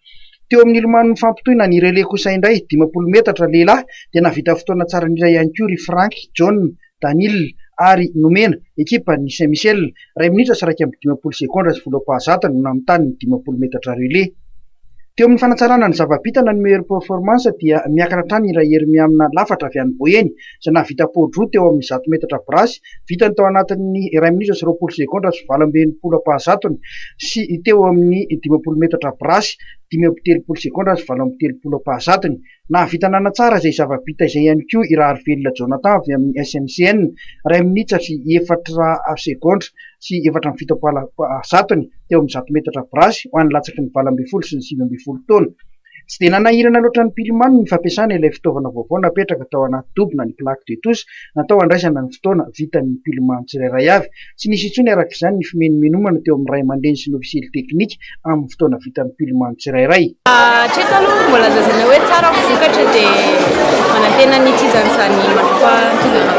Teo amin'ny ilomano fampitohina ny relais kosa indray 10 metatra lehilahy dia navita fotoana tsara indray ihany koa ry Frank John Danil ary nomena ekipa ny Saint-Michel 2 minitra sy 19 sekondra sy 10 pahazatony no namitany 10 metatra relais. Teo amin'ny fanatsarana ny zava-bita na ny meilleure performance dia miakatra hatrany ny Rahery Miamina lafatra avy any Boeny izay navita podro teo amin'ny 100 metatra brasy vitany tao anatin'ny 2 minitra sy 20 sekondra sy 19 pahazatony sy teo amin'ny 10 metatra brasy 13 sekondra sy 13 pahazatony. Navita nanatsara izay zava-bita izay ihany koa i Raharvelona Jonathan avy amin'ny SMCN 2 minitra sy 4 sekondra sy 7 pahazatony teo amin'ny 100 metatra brasy ho an'ny latsaky ny 20 sy ny 19 taona. Tsy dia nanahirana loatra ny mpilimano ny fampiasana ilay fitaovana vaovao napetraka tao anaty dobona ny plaque de touche natao andraisana ny fotoana vitan'ny mpilimano tsirairay avy. Tsy nisy intsony araka izany ny fimenomenomana teo amin'ny ray aman-dreny sy ny ofisiely teknika amin'ny fotoana vitan'ny mpilimano tsirairay. Hatreto aloha mbola zazana hoe tsara vokatra dia manantena ny tizan'izany mampatongana.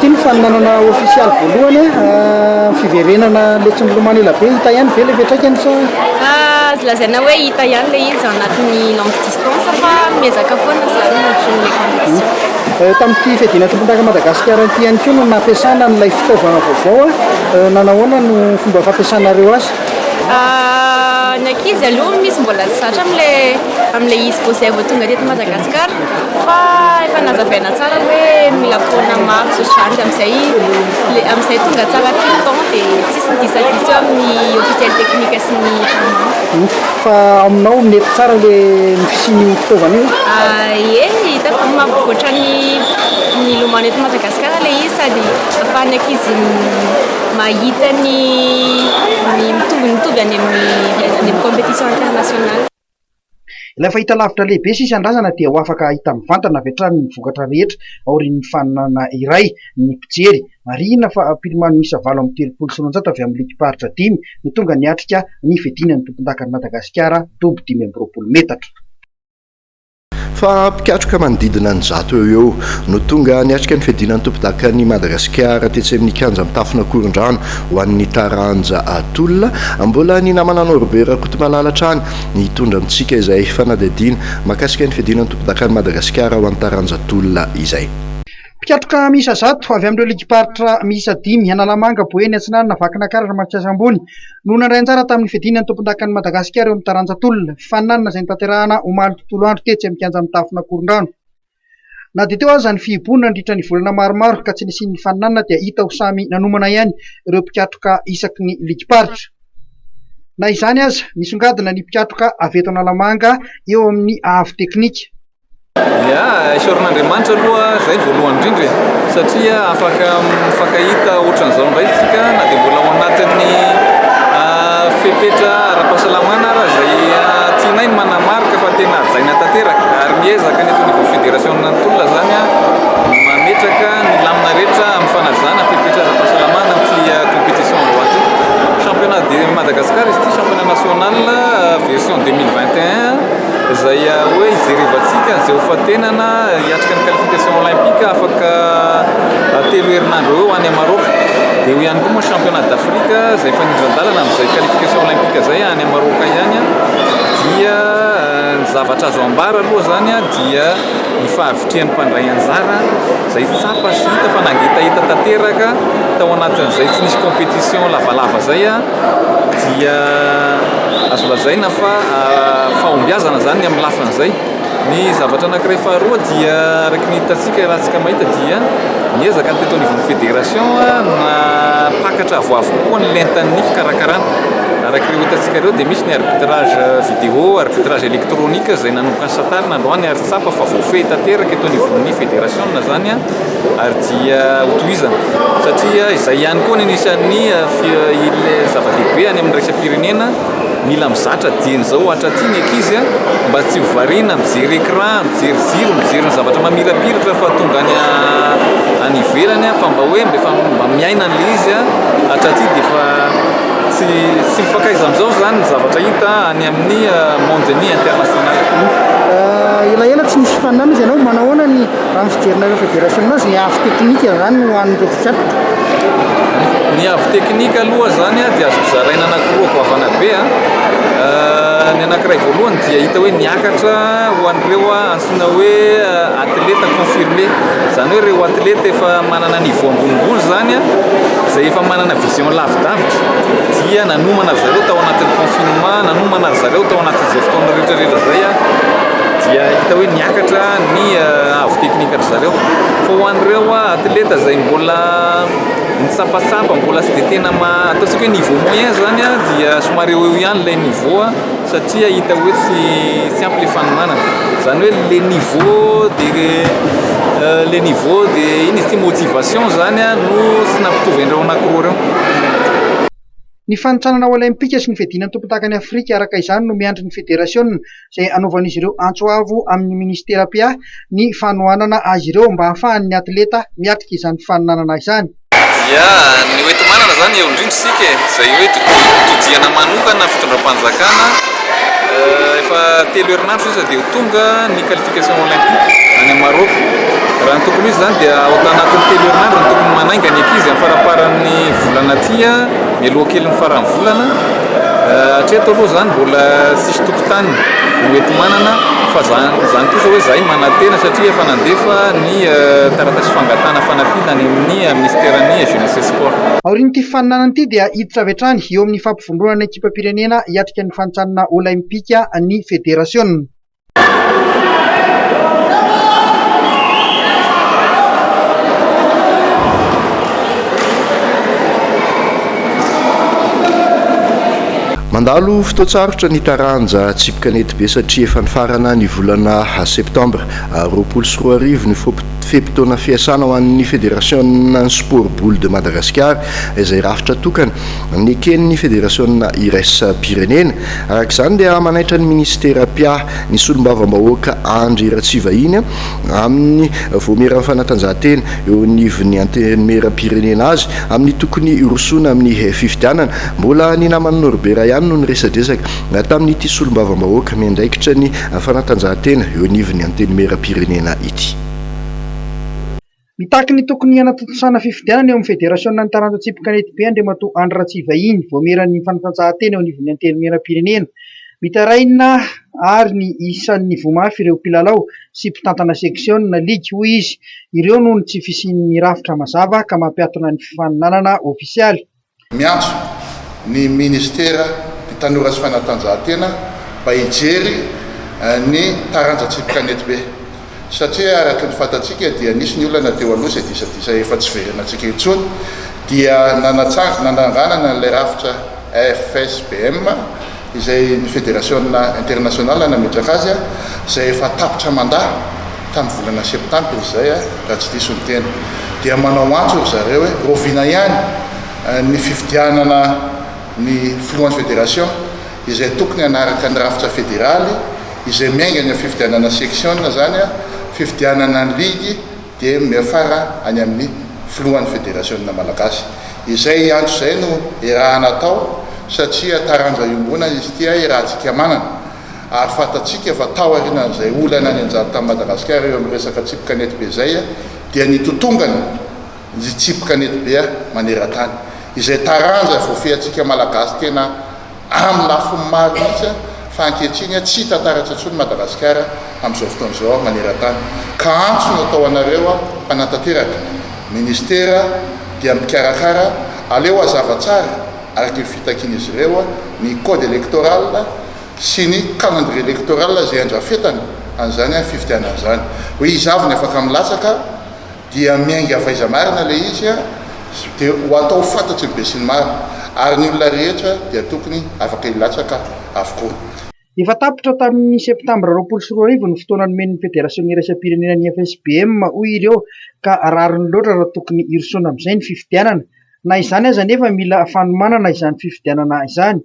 Ty ny fananana ofisialy voalohany fiverenana letsin'ny lomano ela be hita ihany ve le vetraikany sa? Lazaina hoe hita ihany le izy anatin'ny longue distance fa miezaka foana zany ohatran'ilay compétition. Tamin'ity fiadiana tompon-daka Madagasikara ity ihany koa no nampiasana n'ilay fitaovana vaovao nanahoana no fomba fampiasanareo azy? Ny ankizy aloha misy mbola tsy zatra amin'ilay izy vao izay vao tonga teto Madagasikara fa efa nazavaina tsara hoe mila fotoana maro zany amin'izay tonga tsara temps dia tsisy midisadiso amin'ny ofisiely teknika sy ny fa aminao mety tsara le mifisiany fitaovana io? Ie, hitako mampivoatra ny lomano eto Madagasikara le izy sady ahafahany ankizy mahita ny mitovy any amin'ny compétition internationale. Ilay fahita lavitra lehibe sisy andrazana dia ho afaka hita mivantana avy hatrany ny vokatra rehetra aorian'ny fananana iray ny mpijery. Marihina fa mpilimano miisa 7 sy 900 avy amin'ny ligiparitra 5 no tonga niatrika ny fiadinan'ny tompon-dakan'i Madagasikara dobo 15 metatra. Fa mpikatroka manodidina ny 100 eo no tonga niatrika ny fiadinan'ny tompon-dakan'i Madagasikara tetsy amin'ny kanja amin'ny tafona Korondrano ho an'ny taranja atolona mbola ny namana Norbert Kotomalalatra any nitondra amintsika izay fanadihadiana mahakasika ny fiadinan'ny tompon-dakan'i Madagasikara ho an'ny taranja atolona izay. Pikatroka miisa 100 avy amin'ireo ligiparitra miisa 5 Analamanga, Boeny, Antsinanana, Vakinankaratra, Mantsiasambony no nandray anjara tamin'ny fiadinan'ny tompon-dakan'i Madagasikara eo amin'ny taranja atolona fananana izay notanterahana omaly tontolo andro tetsy amin'ny kanja amin'ny tafona Korondrano. Na dia teo aza ny fihiboana nandritra ny volana maromaro ka tsy nisian'ny fananana dia hita ho samy nanomana ihany ireo pikatroka isaky ny ligiparitra. Na izany aza nisongadina ny pikatroka avy eto Analamanga eo amin'ny avo teknika. Isorin'Andriamanitra aloha izay voalohany indrindra satria afaka mifankahita ohatran'izao indray isika na dia mbola ao anatin'ny fepetra ara-pahasalamana ara izay tianay ny manamarika fa tena hajaina tanteraka ary miezaka ny eto niveau fédération n'Antolona zany mametraka ny lamina rehetra amin'ny fanajana fepetra ara-pahasalamana amin'ity compétition androaty. Championnat de Madagascar izy ity championnat national version 2021 izay hoe ijerevantsika izay ho fatenana hiatrika ny qualification olympique afaka 3 herinandro eo any Maroc. Dia eo ihany koa moa championnat d'Afrique izay fanindran-dalana amin'izay qualification olympique izay any Maroc ihany dia ny zavatra azo ambara aloha zany dia ny fahavitrian'ny mpandray anjara izay tsapa sy hita fa nangitahita tanteraka tao anatin'izay tsy nisy compétition lavalava zay dia azo lazaina fa fahombiazana zany amin'ny lafan'izay. Ny zavatra anankiray faharoa dia araky ny hitantsika raha tsika mahita dia miezaka ny teto niveau fédération na pakatra avoavo koa ny lentan'ny fikarakarana. Araky ireo hitantsika ireo dia misy ny arbitrage vidéo, arbitrage électronique izay nanomboka ny satarina androany ary tsapa fa voafehy tanteraka eto niveau-ny fédération zany ary dia hotohizana satria izay ihany koa ny anisan'ny zava-dehibe any amin'ny raisam-pirenena mila mizatra dian'izao hatraty ny ankizy mba tsy ho variana mijery écran, mijery jiro, mijery ny zavatra mamirapiratra fa tonga any ivelany fa mba hoe mba miaina an'ilay izy hatraty dia fa tsy mifakaiza am'izao zany zavatra hita any amin'ny monde-ny international. Elaela tsy misy fanana izy ianao manao ahoana ny amin'ny fiderinareo fédération azy ny afo teknika zany no hoan'ireo mpitatitra. Ny afo teknika aloha zany dia azo zaraina anankiroa goavana be ny anankiray voalohany dia hita hoe niakatra ho an'ireo antsoina hoe atleta confirmé, zany hoe ireo atleta efa manana niveau ambonimbony zany izay efa manana vision lavidavitra dia nanomana ry zareo tao anatin'ny confinement, nanomana ry zareo tao anatin'izay fotoana rehetrarehetra zay dia hita hoe niakatra ny avo teknika ry zareo. Fa ho an'ireo atleta zay mbola mitsapatsapa, mbola tsy dia tena ataontsika hoe niveau moyen zany dia somary eo ihany ilay niveau satria hita hoe tsy ampy le fanomanana, zany hoe le niveau de iny izy ty motivation zany no tsy nampitovy an'ireo anankiroa ireo. Ny fanitsanana olimpika sy ny fiadinan'ny tompon-takany Afrika araka izany no miandry ny fédération izay anaovan'izy ireo antsoavo amin'ny ministera PA ny fanohanana azy ireo mba hahafahan'ny atleta miatrika izany faninanana izany. Dia ny hoentomanana zany eo indrindrasika izay hoe todiana manokana fitondram-panjakana efa 3 herinandro izy dia tonga ny qualification olympique any Maroc. Raha ny tokony izy zany dia ao anatin'ny 3 herinandro ny tokony manainga ny ekizy amin'ny faraparan'ny volana tia mialoha kely ny faran'ny volana hatreto aloha zany mbola tsisy tokotany ny hoentomanana fa zany kosa hoe zahay manantena satria efa nandefa ny taratasy fangatana fanampiana any amin'ny ministéran'ny jeunesse et sport. Aorian'ity faninanana ity dia hiditra avy hatrany eo amin'ny fampivondronana ekipa pirenena hiatrika ny fanitsanana olimpika ny fédération. Mandalo fotoatsarotra ny taranja tsipikanety be satria efa nifarana ny volana septambra 24 ny fepitona fiasana ho an'ny fédération ny sport boule de Madagascar izay rafitra tokana ny eken'ny fédération ires pirenena. Araka izany dia manaitra ny ministera PA ny solombavam-bahoaka Andry Ratsivahiny amin'ny voameran'ny fanatanjahantena eo anivon'ny antenimera pirenena azy amin'ny tokony rosoana amin'ny fifidianana. Mbola ny namany Norbert ihany no niresadresaka tamin'ity solombavam-bahoaka miandraikitra ny fanatanjahantena eo anivon'ny antenimera pirenena ity. Mitaky ny tokony hanatotosana fifidianana eo amin'ny fédération ny taranja tsipikanety be Andriamatoa Andry Ratsivahiny voameran'ny fanatanjahantena eo anivon'ny antenimera pirenena. Mitaraina ary ny isan'ny vomafy ireo mpilalao sy mpitantana section na ligue hoy izy. Ireo no tsy fisian'ny rafitra mazava ka mampiatona ny faninanana ofisialy. Miantso ny ministera tanora sy fanatanjahantena mba hijery ny taranja tsipikanety be satria araka ny fantatsika dia nisy ny olana teo aloha izay disadisa efa tsy verenantsika intsony dia nananganana n'ilay rafitra FSBM izay ny fédération internationale nametraka azy izay efa tapitra mandaha tamin'ny volana septambra izay raha tsy diso ny tena dia manao antso ry zareo hoe roviana ihany ny fifidianana ny filohan'ny fédération izay tokony hanaraka ny rafitra fédéraly izay miaingana fifidianana section zany fifidianana ny ligue dia miafara any amin'ny filohan'ny fédération malagasy. Izay andro izay no irahana atao satria taranja iombona izy tia irahantsika manana ary fantatsika fa tao aorianan'izay olana any anjary tamin'ny Madagasikara eo amin'ny resaka tsipikanety be zay dia nitotongana ny tsipikanety be maneran-tany izay taranja voafehantsika malagasy tena amin'ny lafiny maro mihitsy fa ankehitriny tsy tantaratra intsony Madagasikara amin'izao fotoan'izao maneran-tany ka antso no atao anareo mpanantanteraka ministera dia mikarakara aleo hazava tsara araka ny fitakin'izy ireo ny code électoral sy ny calendrier électoral izay andrafetana an'izany fifidianana izany hoe izy avy ny afaka milatsaka dia miainga avaiza-marina ilay izy dia ho atao fantatry ny be sy ny maro ary ny olona rehetra dia tokony afaka hilatsaka avokoa. Efa tapitra tamin'ny septambra 24 ny fotoana nomen'ny fédération iraisam-pirenena ny FSBM hoy ireo ka rariny loatra raha tokony irosoana amin'izay ny fifidianana na izany aza nefa mila fanomanana izany fifidianana izany.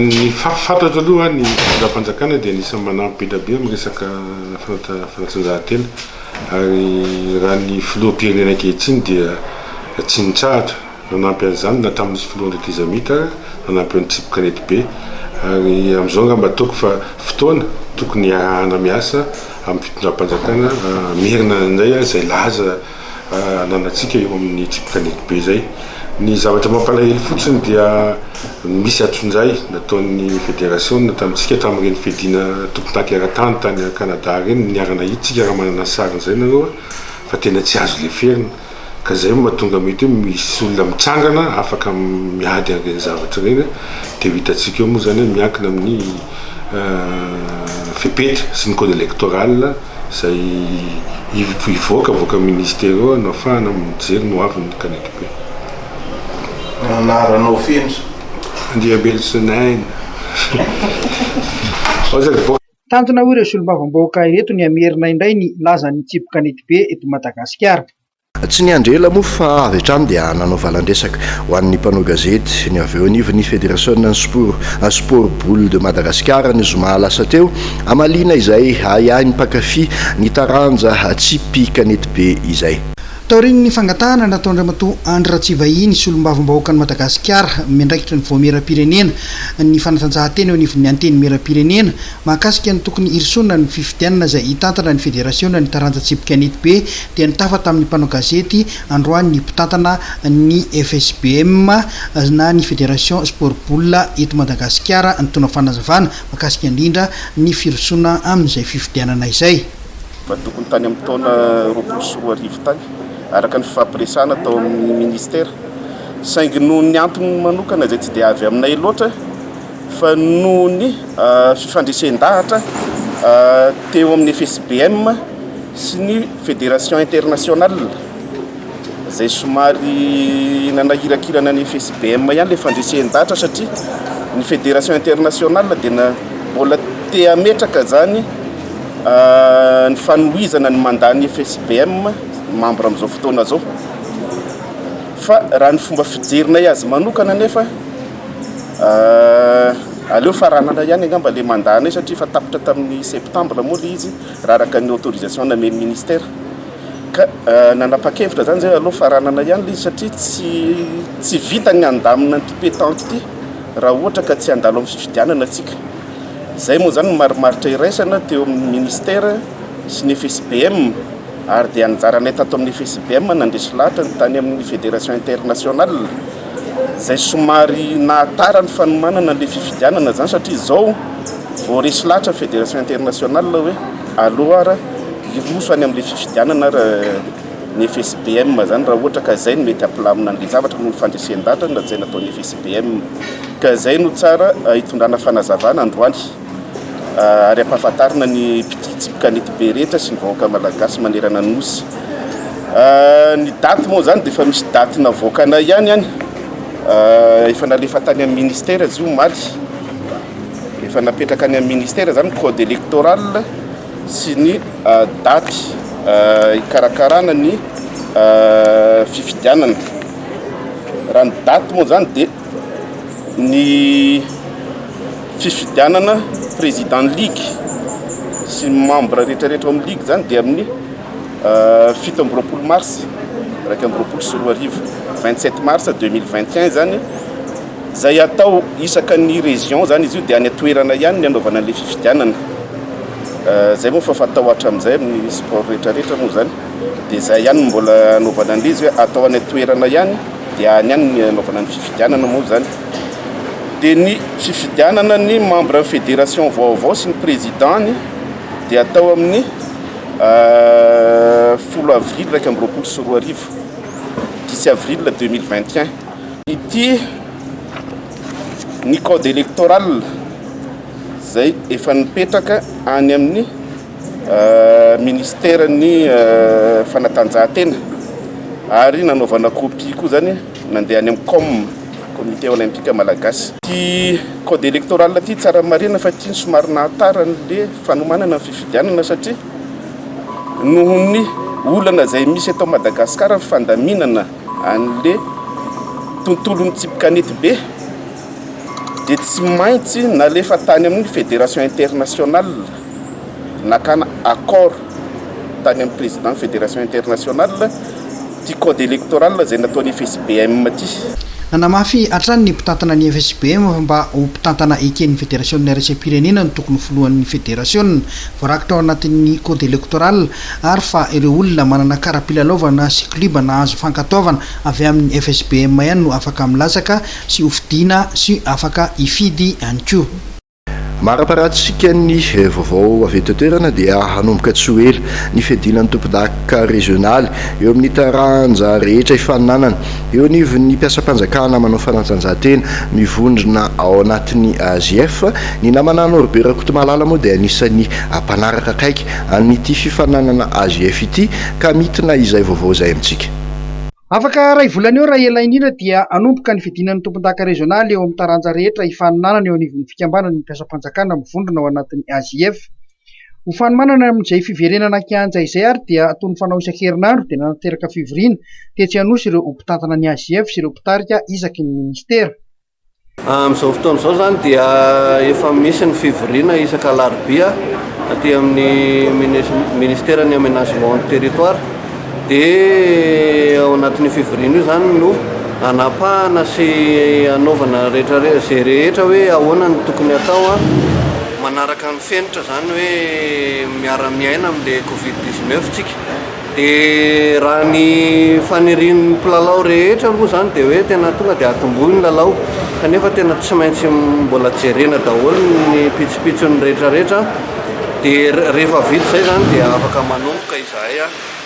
Ny fantatra aloha ny fitondram-panjakana dia anisany manampy be amin'ny resaka fanatanjahantena ary raha ny filoha pirenena ankehitriny dia tsy nitsahatra nanampy an'izany na tamin'nisy filohan'ny tizamita nanampy an'ny tsipy kanety be ary am'izao ngamba ataoko fa fotoana tokony ahana miasa amin'ny fitondram-panjakana miherina indray zay laza nanatsika eo amin'ny tsipy kanety be zay. Ny zavatra mampalahelo fotsiny dia misy atsonjay nataon'ny fédération tamintsika tamin'ireny fedina tompontaky ara-tany tany Canada reny niarana hitsika raha manana sarin'izay nareo fa tena tsy azo leferina ka zay mahatonga mety hoe misy olona mitsangana afaka miady an'ireny zavatra reny dia hitatsika eo moa zany hoe miankina amin'ny fepetra sy ny code électoral zay ivoaka ministère eo no ahafahana mijery no avin'ny kanety be. Naranao fenitra Andiabelsinay tanjona ho ireo solombavambahoaka ireto ny amerina indray ny lazan'ny tsipy kanety be eto Madagasikara. Tsy ny andrela moa fa avy hatrany dia nanao valan-dresaka ho an'ny mpanao gazety ny avy eo anivon'ny fédération sport boule de Madagasikara ny zoma lasa teo amalina izay ahany mpakafy ny taranja tsipy kanety be izay. Taoriny ny fangatahana nataon-dramatoa Andry Ratsivahiny solombavambahoaka ny Madagasikara miandraikitra ny voamera-pirenena ny fanatanjahantena eo anivon'ny anteny mera-pirenena mahakasika ny tokony irisona ny fifidianana izay hitantana ny fédération ny taranja tsipy kanety be dia nitafa tamin'ny mpanao gazety androany ny mpitantana ny FSBM na ny fédération sport boule eto Madagasikara ny tona fanazavana mahakasika indrindra ny firisona amin'izay fifidianana izay. Tokony tany amin'ny taona 2024 tany araka ny fifampiresahana tao amin'ny ministère saingy noho ny antony manokana zay tsy dia avy aminay loatra fa noho ny fifandresen-dahatra teo amin'ny FSBM sy ny fédération internationale zay somary nanahirakirana ny FSBM ihany le fandresen-dahatra satria ny fédération internationale dia mbola te ametraka zany ny fanohizana ny mandany FSBM membre amin'izao fotoana zao fa raha ny fomba fijerinay azy manokana nefa aleo faranana ihany angamba le mandany satria fa tapitra tamin'ny septembre moa le izy raha araka ny autorisation na men'ny ministère ka nanapa-kevitra zany zay aleo faranana ihany le izy satria tsy vita ny andamina ny pétanque ity raha ohatra ka tsy andalo amin'ny fifidianana atsika. Zay moa zany marimaritra iraisana teo amin'ny ministère sy ny FSBM ary dia anjaranay tato amin'ny FSBM nandresy lahatra ny tany amin'ny fédération internationale zay somary nahatara ny fanomanana le fifidianana zany satria zao vao resy lahatra fédération internationale hoe aloha ara iroso any amin'le fifidianana ny FSBM zany raha ohatra ka zay no mety ampilamina an'le zavatra no fandresen-dahatra na zay nataon'ny FSBM ka zay no tsara hitondrana fanazavana androany ary ampahafantarina ny mpitsipy kanety be rehetra sy ny vahoaka malagasy manerana ny nosy. Ny daty moa zany dia efa misy daty navoakana ihany efa nalefa tany amin'ny ministère izy io maly efa napetraka any amin'ny ministère zany code électoral sy ny daty hikarakarana ny fifidianana. Raha ny daty moa zany dia ny fifidianana président ligue sy membre rehetrarehetra amin'ny ligue zany dia amin'ny 7 mars 27 mars 2021 zany zay atao isaka ny région zany izy io dia any atoerana ihany ny anaovana le fifidianana zay moa fa fatao hatramin'izay amin'ny sport rehetrarehetra moa zany dia zay ihany mbola anaovana an'izy hoe atao any atoerana ihany dia any ihany ny anaovana ny fifidianana moa zany. Dia ny fifidianana ny membre fédération vaovao sy ny président dia atao amin'ny 10 avril 10 avril 2021. Ity ny code électoral zay efa nipetraka any amin'ny ministère ny fanatanjahantena ary nanaovana copie koa zany nandeha any amin'ny comité olympique malagasy. Ty code électoral ty tsara marina fa ty somary nahatara le fanomanana ny fifidianana satria nohon'ny olana zay misy eto Madagasikara fandaminana an'le tontolon'ny tsipy kanety be dia tsy maintsy nalefa tany amin'ny fédération internationale nakana accord tany amin'ny président fédération internationale ty code électoral zay nataony FSBM ty namafy atrany ny mpitantana ny FSBM mba ho mpitantana eken'ny fédération RC-pirenena ny tokony folohan'ny fédération voarakitra ao anatin'ny code électoral ary fa ireo olona manana kara-pilalaovana sy kluba na azo fankataovana avy amin'ny FSBM ihany no afaka milasaka sy hofidiana sy afaka hifidy ihany koa. Maraparantsika ny vaovao avy eto toerana dia hanomboka tsy ho ela ny fiadinan'ny tompon-daka régionaly eo amin'ny taranja rehetra hifaninanana eo anivon'ny mpiasam-panjakana manao fanatanjahantena mivondrona ao anatin'ny AGF ny namana Norbert Rakotomalala moa dia anisan'ny mpanaraka akaiky an'ity fifaninanana AGF ity ka mitina izay vaovao izay amintsika. Afaka ray volana eo raha ela indrindra dia anomboka ny fidinan'ny tompon-daka régionaly eo amin'ny taranja rehetra hifaninanana eo anivon'ny fikambanany mpiasam-panjakana mivondrona ao anatin'ny AGF. Ho fanomanana amin'izay fiverenana kianja izay ary dia atony fanao isan-kerinandro dia nanateraka fivoriana tetsy anosy ireo mpitantana ny AGF sy ireo mpitarika isaky ny ministera. Amin'izao fotoana izao zany dia efa misy ny fivoriana isaka alarobia aty amin'ny ministera ny aménagement du territoire dia ao anatin'ny fivoriana io zany no anapahana sy anaovana zay rehetra hoe ahoana ny tokony atao manaraka ny fenitra zany hoe miara-miaina amin'ilay Covid-19 tsika dia raha ny fanirian'ny mpilalao rehetra aloha zany dia hoe tena tonga dia atombohy ny lalao kanefa tena tsy maintsy mbola jerena daholo ny pitsopitsony rehetrarehetra dia rehefa vita zay zany dia afaka manomboka izahay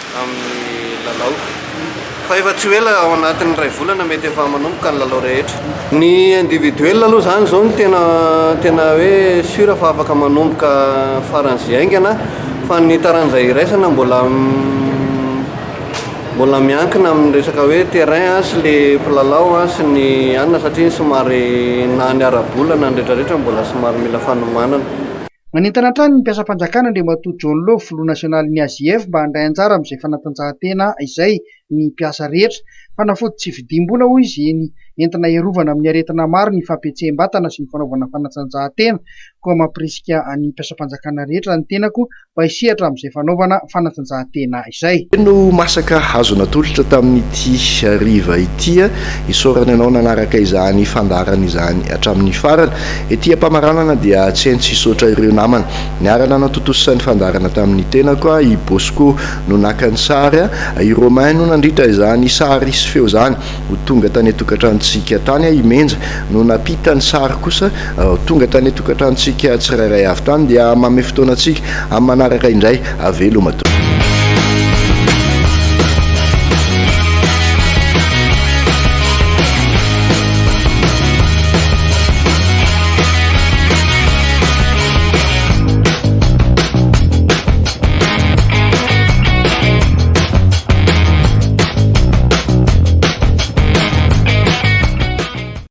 amin'ny lalao fa efa tsy ela ao anatin'ny ray volana mety efa manomboka ny lalao rehetra. Ny individuel aloha zany zao ny tena hoe sura fa afaka manomboka faran'izay aingana fa ny taranja iraisana mbola miankina amin'ny resaka hoe terrain sy le mpilalao sy ny anina satria somary na ny ara-bolana ny rehetrarehetra mbola somary mila fanomanana. Manentana hatrany ny mpiasam-panjakana Andriamatoa John Lo filoha nasionaly ny AGF mba handray anjara amin'izay fanatanjahantena izay ny mpiasa rehetra. Fanafody tsy vidim-bola hoy izy ny entina iarovana amin'ny aretina maro ny fampietseham-batana sy ny fanaovana fanatanjahantena koa mampirisika ny mpiasam-panjakana rehetra ny tenako mba hisehatra amin'izay fanaovana fanatanjahantena izay. No masaka hazo natolotra tamin'ity riva ity isorana ianao nanaraka izany fandarana izany hatramin'ny farana ety ampamaranana dia tsy hainy sisotra ireo namana niarana natotosany fandarana tamin'ny tenako i Bosco no nakany sary i Romain no nandritra izany sary sy feo zany ho tonga tany tokantrantsika tany imenja no napita ny sary kosa tonga tany tokantrantsika tsirairay avy tany dia mame fotoana antsika amin'ny manaraka indray avelo mato.